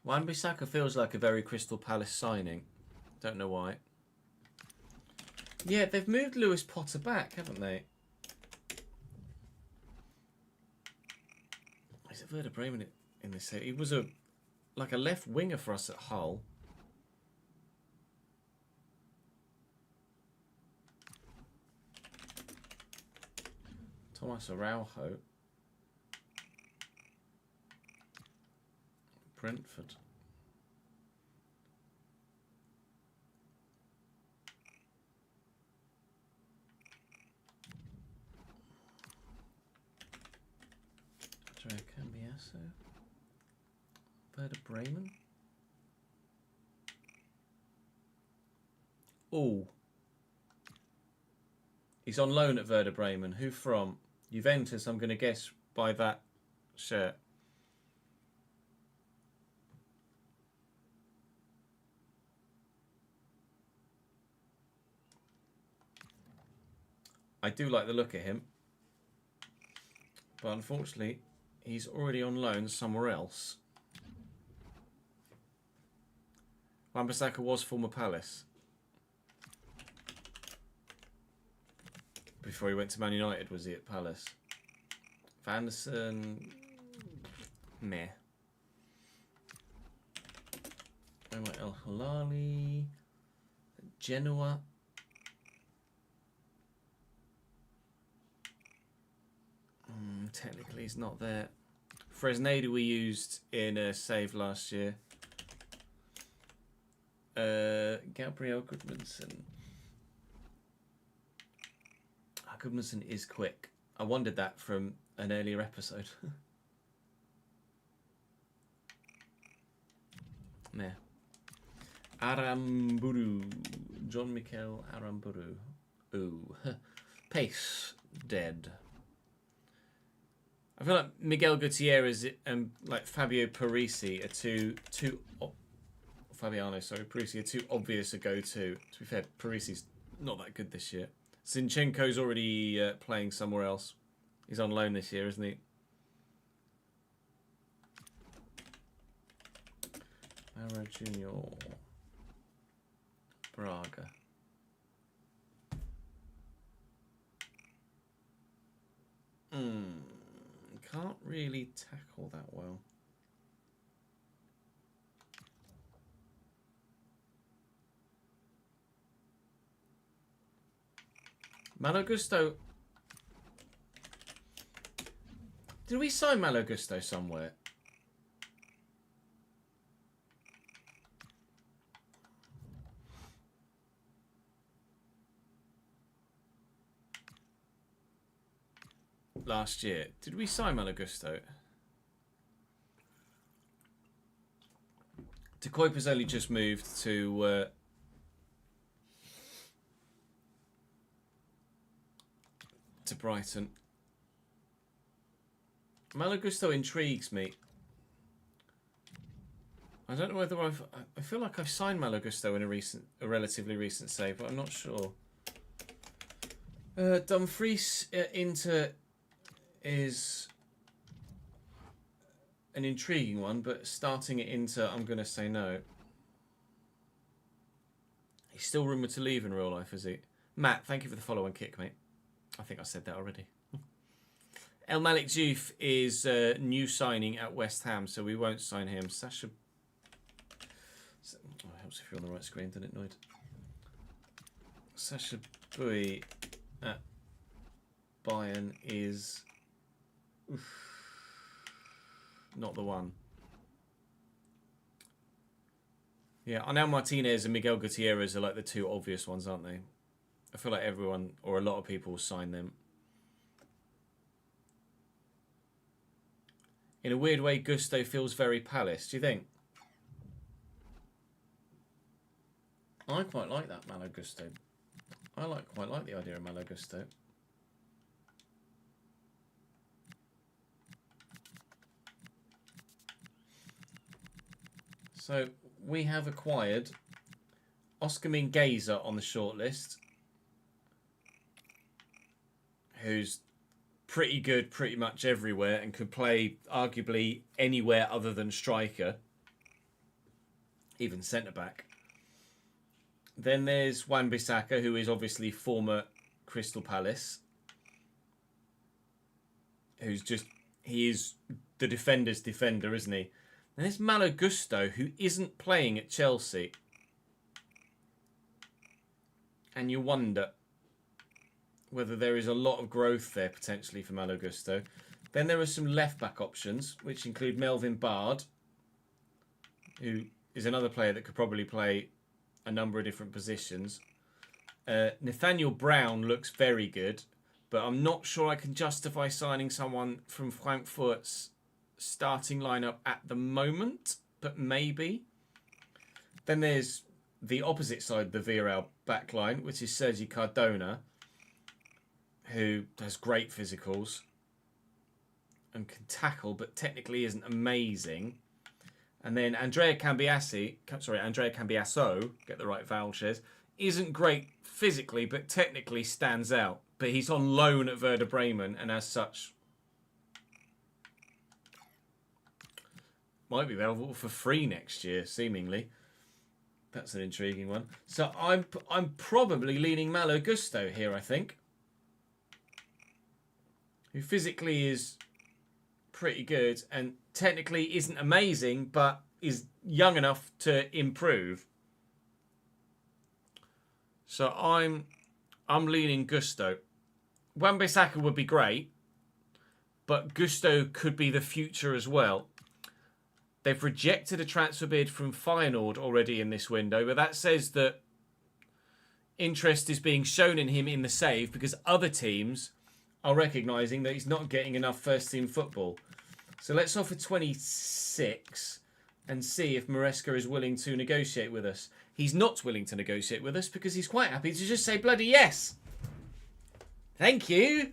Wan-Bissaka feels like a very Crystal Palace signing. Don't know why. Yeah, they've moved Lewis Potter back, haven't they? Is it Werder Bremen in this set? He was like a left winger for us at Hull. Thomas Araujo. Brentford. Andrea Cambiasso. Werder Bremen. Oh. He's on loan at Werder Bremen. Who from? Juventus, I'm going to guess by that shirt. I do like the look of him. But unfortunately, he's already on loan somewhere else. Wan-Bissaka was former Palace. Before he went to Man United, was he at Palace? Vanderson... Meh. El Hilali. Genoa. Technically, he's not there. Fresneda we used in a save last year. Gabriel Goodmanson. Goodmanson is quick. I wondered that from an earlier episode. Meh. Aramburu. John Mikel Aramburu. Ooh. Pace. Dead. I feel like Miguel Gutierrez and like Fabio Parisi are too Fabiano, sorry, Parisi are too obvious a go-to. To be fair, Parisi's not that good this year. Zinchenko's already playing somewhere else. He's on loan this year, isn't he? Mara Junior. Braga. Can't really tackle that well. Malo Gusto. Did we sign Malo Gusto somewhere? last year. Did we sign Malagusto? De Kuiper's only just moved to Brighton. Malagusto intrigues me. I don't know whether I feel like I've signed Malagusto in a relatively recent save, but I'm not sure. Dumfries Inter is an intriguing one, but starting at Inter, I'm going to say no. He's still rumoured to leave in real life, is he? Matt, thank you for the follow and kick, mate. I think I said that already. El Malik Diouf is a new signing at West Ham, so we won't sign him. Sasha... Oh, it helps if you're on the right screen, doesn't it, Noid? Sasha Bui at Bayern is... not the one. Yeah, Arnau Martinez and Miguel Gutierrez are like the two obvious ones, aren't they? I feel like everyone, or a lot of people, will sign them. In a weird way, Gusto feels very Palace. Do you think? I quite like that Malo Gusto. I quite like the idea of Malo Gusto. So we have acquired Oscar Mingueza on the shortlist, who's pretty good pretty much everywhere and could play arguably anywhere other than striker, even centre-back. Then there's Wan-Bissaka, who is obviously former Crystal Palace, who's just, he is the defender's defender, isn't he? And there's Malo Gusto, who isn't playing at Chelsea. And you wonder whether there is a lot of growth there potentially for Malo Gusto. Then there are some left-back options, which include Melvin Bard, who is another player that could probably play a number of different positions. Nathaniel Brown looks very good, but I'm not sure I can justify signing someone from Frankfurt's starting lineup at the moment, but maybe. Then there's the opposite side of the Villarreal backline, which is Sergi Cardona, who has great physicals and can tackle, but technically isn't amazing. And then Andrea Cambiasso, get the right vowel shares, isn't great physically, but technically stands out. But he's on loan at Werder Bremen, and as such, might be available for free next year, seemingly. That's an intriguing one. So I'm probably leaning Malo Gusto here, I think, who physically is pretty good and technically isn't amazing, but is young enough to improve. So I'm leaning Gusto. Wan-Bissaka would be great, but Gusto could be the future as well. They've rejected a transfer bid from Feyenoord already in this window, but that says that interest is being shown in him in the save because other teams are recognising that he's not getting enough first-team football. So let's offer 26 and see if Maresca is willing to negotiate with us. He's not willing to negotiate with us because he's quite happy to just say bloody yes. Thank you.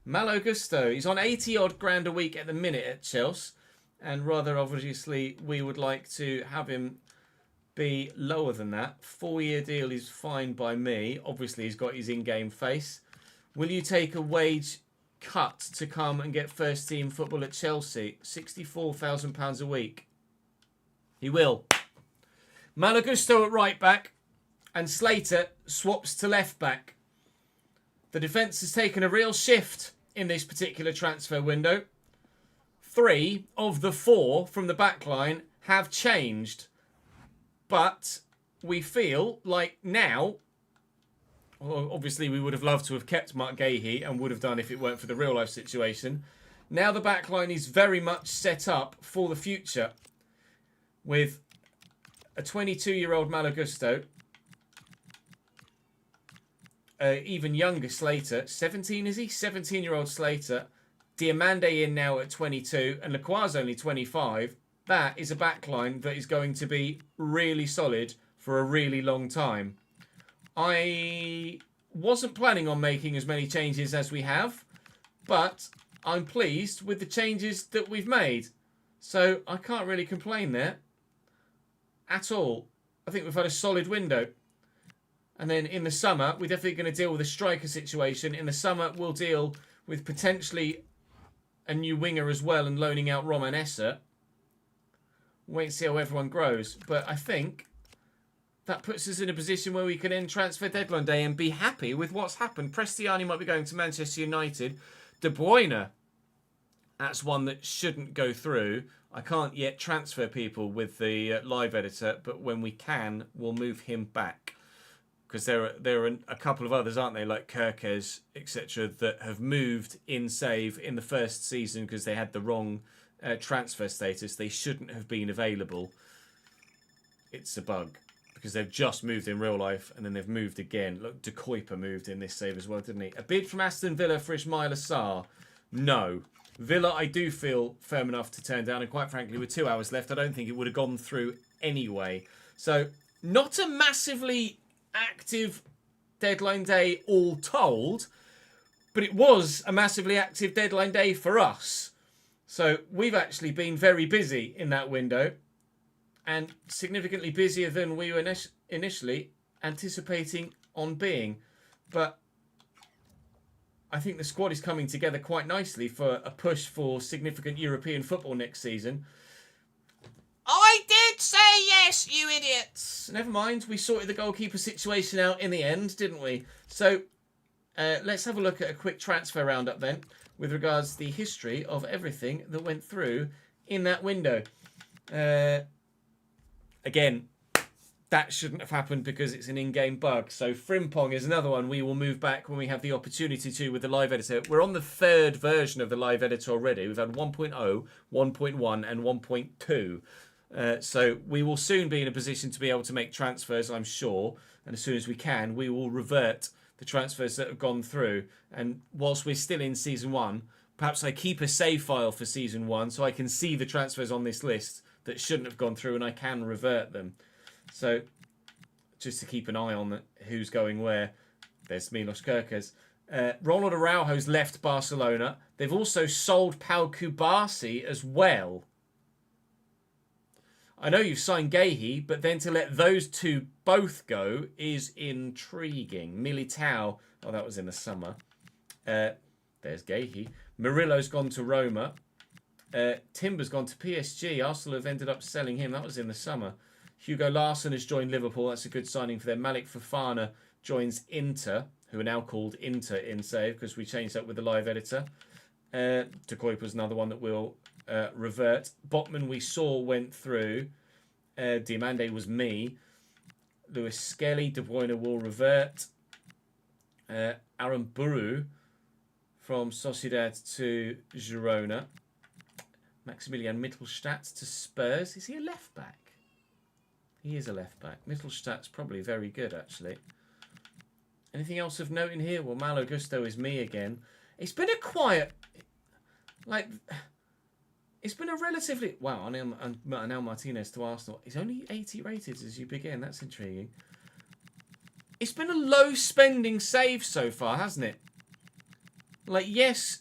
Malo Gusto. He's on 80-odd grand a week at the minute at Chelsea. And rather obviously, we would like to have him be lower than that. 4-year deal is fine by me. Obviously, he's got his in-game face. Will you take a wage cut to come and get first-team football at Chelsea? £64,000 a week. He will. Malo Gusto at right-back. And Slater swaps to left-back. The defence has taken a real shift in this particular transfer window. 3 of the 4 from the back line have changed. But we feel like now, well, obviously we would have loved to have kept Mark Gahey and would have done if it weren't for the real life situation. Now the back line is very much set up for the future with a 22-year-old Malo Gusto, even younger Slater, 17 is he? 17-year-old Slater, Diamande in now at 22 and Lacroix's only 25. That is a backline that is going to be really solid for a really long time. I wasn't planning on making as many changes as we have, but I'm pleased with the changes that we've made. So I can't really complain there at all. I think we've had a solid window. And then in the summer, we're definitely going to deal with a striker situation. In the summer, we'll deal with potentially a new winger as well and loaning out Roman Essa. Wait and see how everyone grows. But I think that puts us in a position where we can end transfer deadline day and be happy with what's happened. Prestiani might be going to Manchester United. De Bruyne, that's one that shouldn't go through. I can't yet transfer people with the live editor, but when we can, we'll move him back. Because there are a couple of others, aren't they, like Kirkes, etc., that have moved in save in the first season because they had the wrong transfer status. They shouldn't have been available. It's a bug because they've just moved in real life and then they've moved again. Look, Goalkeeper moved in this save as well, didn't he? A bid from Aston Villa for Ismail Assar? No. Villa, I do feel firm enough to turn down, and quite frankly, with 2 hours left, I don't think it would have gone through anyway. So, not a massively active deadline day all told, but it was a massively active deadline day for us. So we've actually been very busy in that window and significantly busier than we were initially anticipating on being. But I think the squad is coming together quite nicely for a push for significant European football next season. I did say yes, you idiots! Never mind, we sorted the goalkeeper situation out in the end, didn't we? So, let's have a look at a quick transfer roundup then, with regards to the history of everything that went through in that window. Again, that shouldn't have happened because it's an in-game bug. So Frimpong is another one we will move back when we have the opportunity to with the live editor. We're on the third version of the live editor already. We've had 1.0, 1.1 and 1.2. So we will soon be in a position to be able to make transfers, I'm sure. And as soon as we can, we will revert the transfers that have gone through. And whilst we're still in Season 1, perhaps I keep a save file for Season 1 so I can see the transfers on this list that shouldn't have gone through and I can revert them. So just to keep an eye on who's going where. There's Milos Kerkez. Ronald Araujo's left Barcelona. They've also sold Pau Kubasi as well. I know you've signed Gahey, but then to let those two both go is intriguing. Militao, oh, that was in the summer. There's Gahey. Murillo's gone to Roma. Timber's gone to PSG. Arsenal have ended up selling him. That was in the summer. Hugo Larsson has joined Liverpool. That's a good signing for them. Malik Fofana joins Inter, who are now called Inter in save because we changed that with the live editor. Decoypa's another one that will revert. Botman we saw went through. Diamande was me. Lewis Skelly. De Bruyne will revert. Aaron Buru from Sociedad to Girona. Maximilian Mittelstadt to Spurs. Is he a left back? He is a left back. Mittelstadt's probably very good, actually. Anything else of note in here? Well, Malo Gusto is me again. It's been a quiet... It's been a relatively... Wow, Anel Martinez to Arsenal. He's only 80 rated as you begin. That's intriguing. It's been a low spending save so far, hasn't it? Yes,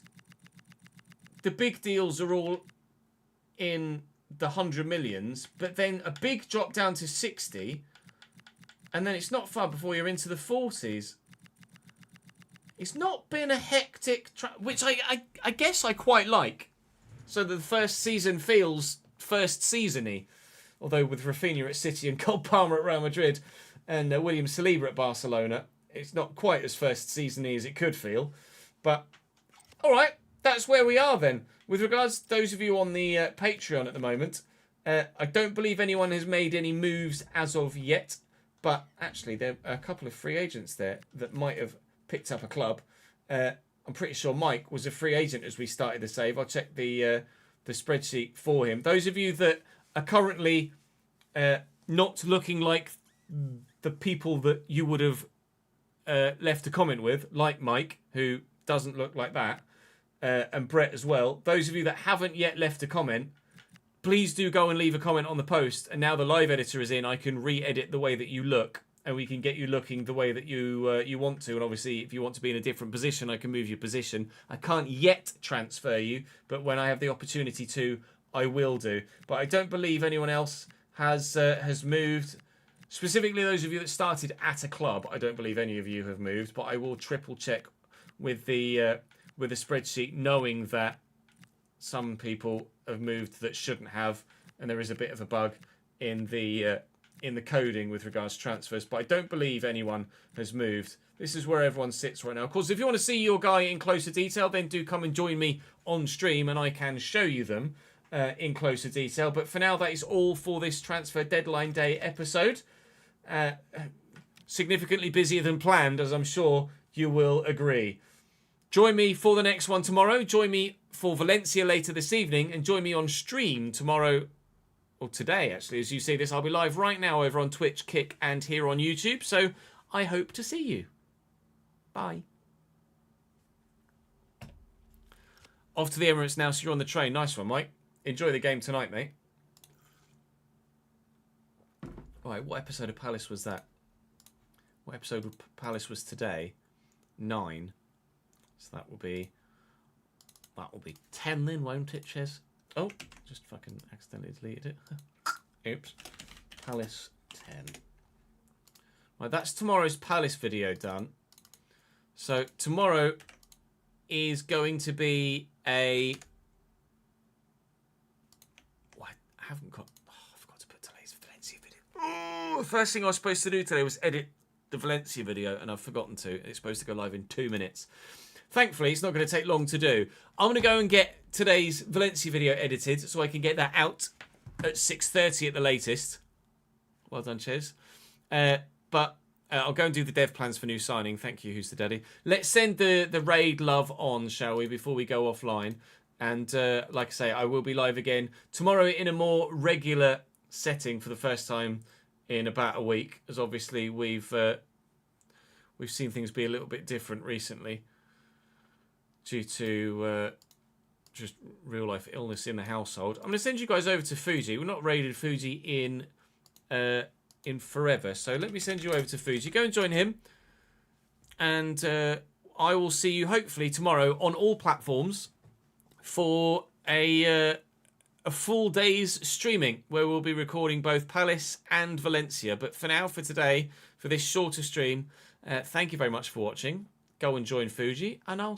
the big deals are all in the 100 millions, but then a big drop down to 60, and then it's not far before you're into the 40s. It's not been a hectic... which I guess I quite like. So the first season feels first season-y. Although with Rafinha at City and Cole Palmer at Real Madrid and William Saliba at Barcelona, it's not quite as first season-y as it could feel. But, alright, that's where we are then. With regards to those of you on the Patreon at the moment, I don't believe anyone has made any moves as of yet. But actually, there are a couple of free agents there that might have picked up a club. I'm pretty sure Mike was a free agent as we started the save. I'll check the spreadsheet for him. Those of you that are currently not looking like the people that you would have left a comment with, like Mike, who doesn't look like that, and Brett as well. Those of you that haven't yet left a comment, please do go and leave a comment on the post. And now the live editor is in, I can re-edit the way that you look, and we can get you looking the way that you want to. And obviously, if you want to be in a different position, I can move your position. I can't yet transfer you, but when I have the opportunity to, I will do. But I don't believe anyone else has moved. Specifically, those of you that started at a club, I don't believe any of you have moved. But I will triple check with the spreadsheet, knowing that some people have moved that shouldn't have, and there is a bit of a bug in the coding with regards to transfers. But I don't believe anyone has moved. This is where everyone sits right now. Of course, if you want to see your guy in closer detail, then do come and join me on stream, and I can show you them in closer detail. But for now, that is all for this transfer deadline day episode. Significantly busier than planned, as I'm sure you will agree. Join me for the next one tomorrow. Join me for Valencia later this evening. And join me on stream tomorrow, or today actually, as you see this. I'll be live right now over on Twitch, Kick, and here on YouTube. So I hope to see you. Bye. Off to the Emirates now, so you're on the train. Nice one, Mike. Enjoy the game tonight, mate. All right, what episode of Palace was that? What episode of Palace was today? 9. So that will be 10 then, won't it, Ches? Oh, just fucking accidentally deleted it. Oops. Palace 10. Right, that's tomorrow's Palace video done. So tomorrow is going to be a... Oh, I haven't got... Oh, I forgot to put today's Valencia video. Oh, the first thing I was supposed to do today was edit the Valencia video, and I've forgotten to. It's supposed to go live in 2 minutes. Thankfully, it's not going to take long to do. I'm going to go and get today's Valencia video edited so I can get that out at 6:30 at the latest. Well done, Ches. But I'll go and do the dev plans for new signing. Thank you, Who's the Daddy. Let's send the raid love on, shall we, before we go offline. And like I say, I will be live again tomorrow in a more regular setting for the first time in about a week, as obviously we've seen things be a little bit different recently due to just real life illness in the household. I'm going to send you guys over to Fuji. We've not raided Fuji in forever, so let me send you over to Fuji. Go and join him, and I will see you hopefully tomorrow on all platforms for a full day's streaming where we'll be recording both Palace and Valencia. But for now, for today, for this shorter stream, thank you very much for watching. Go and join Fuji, and I'll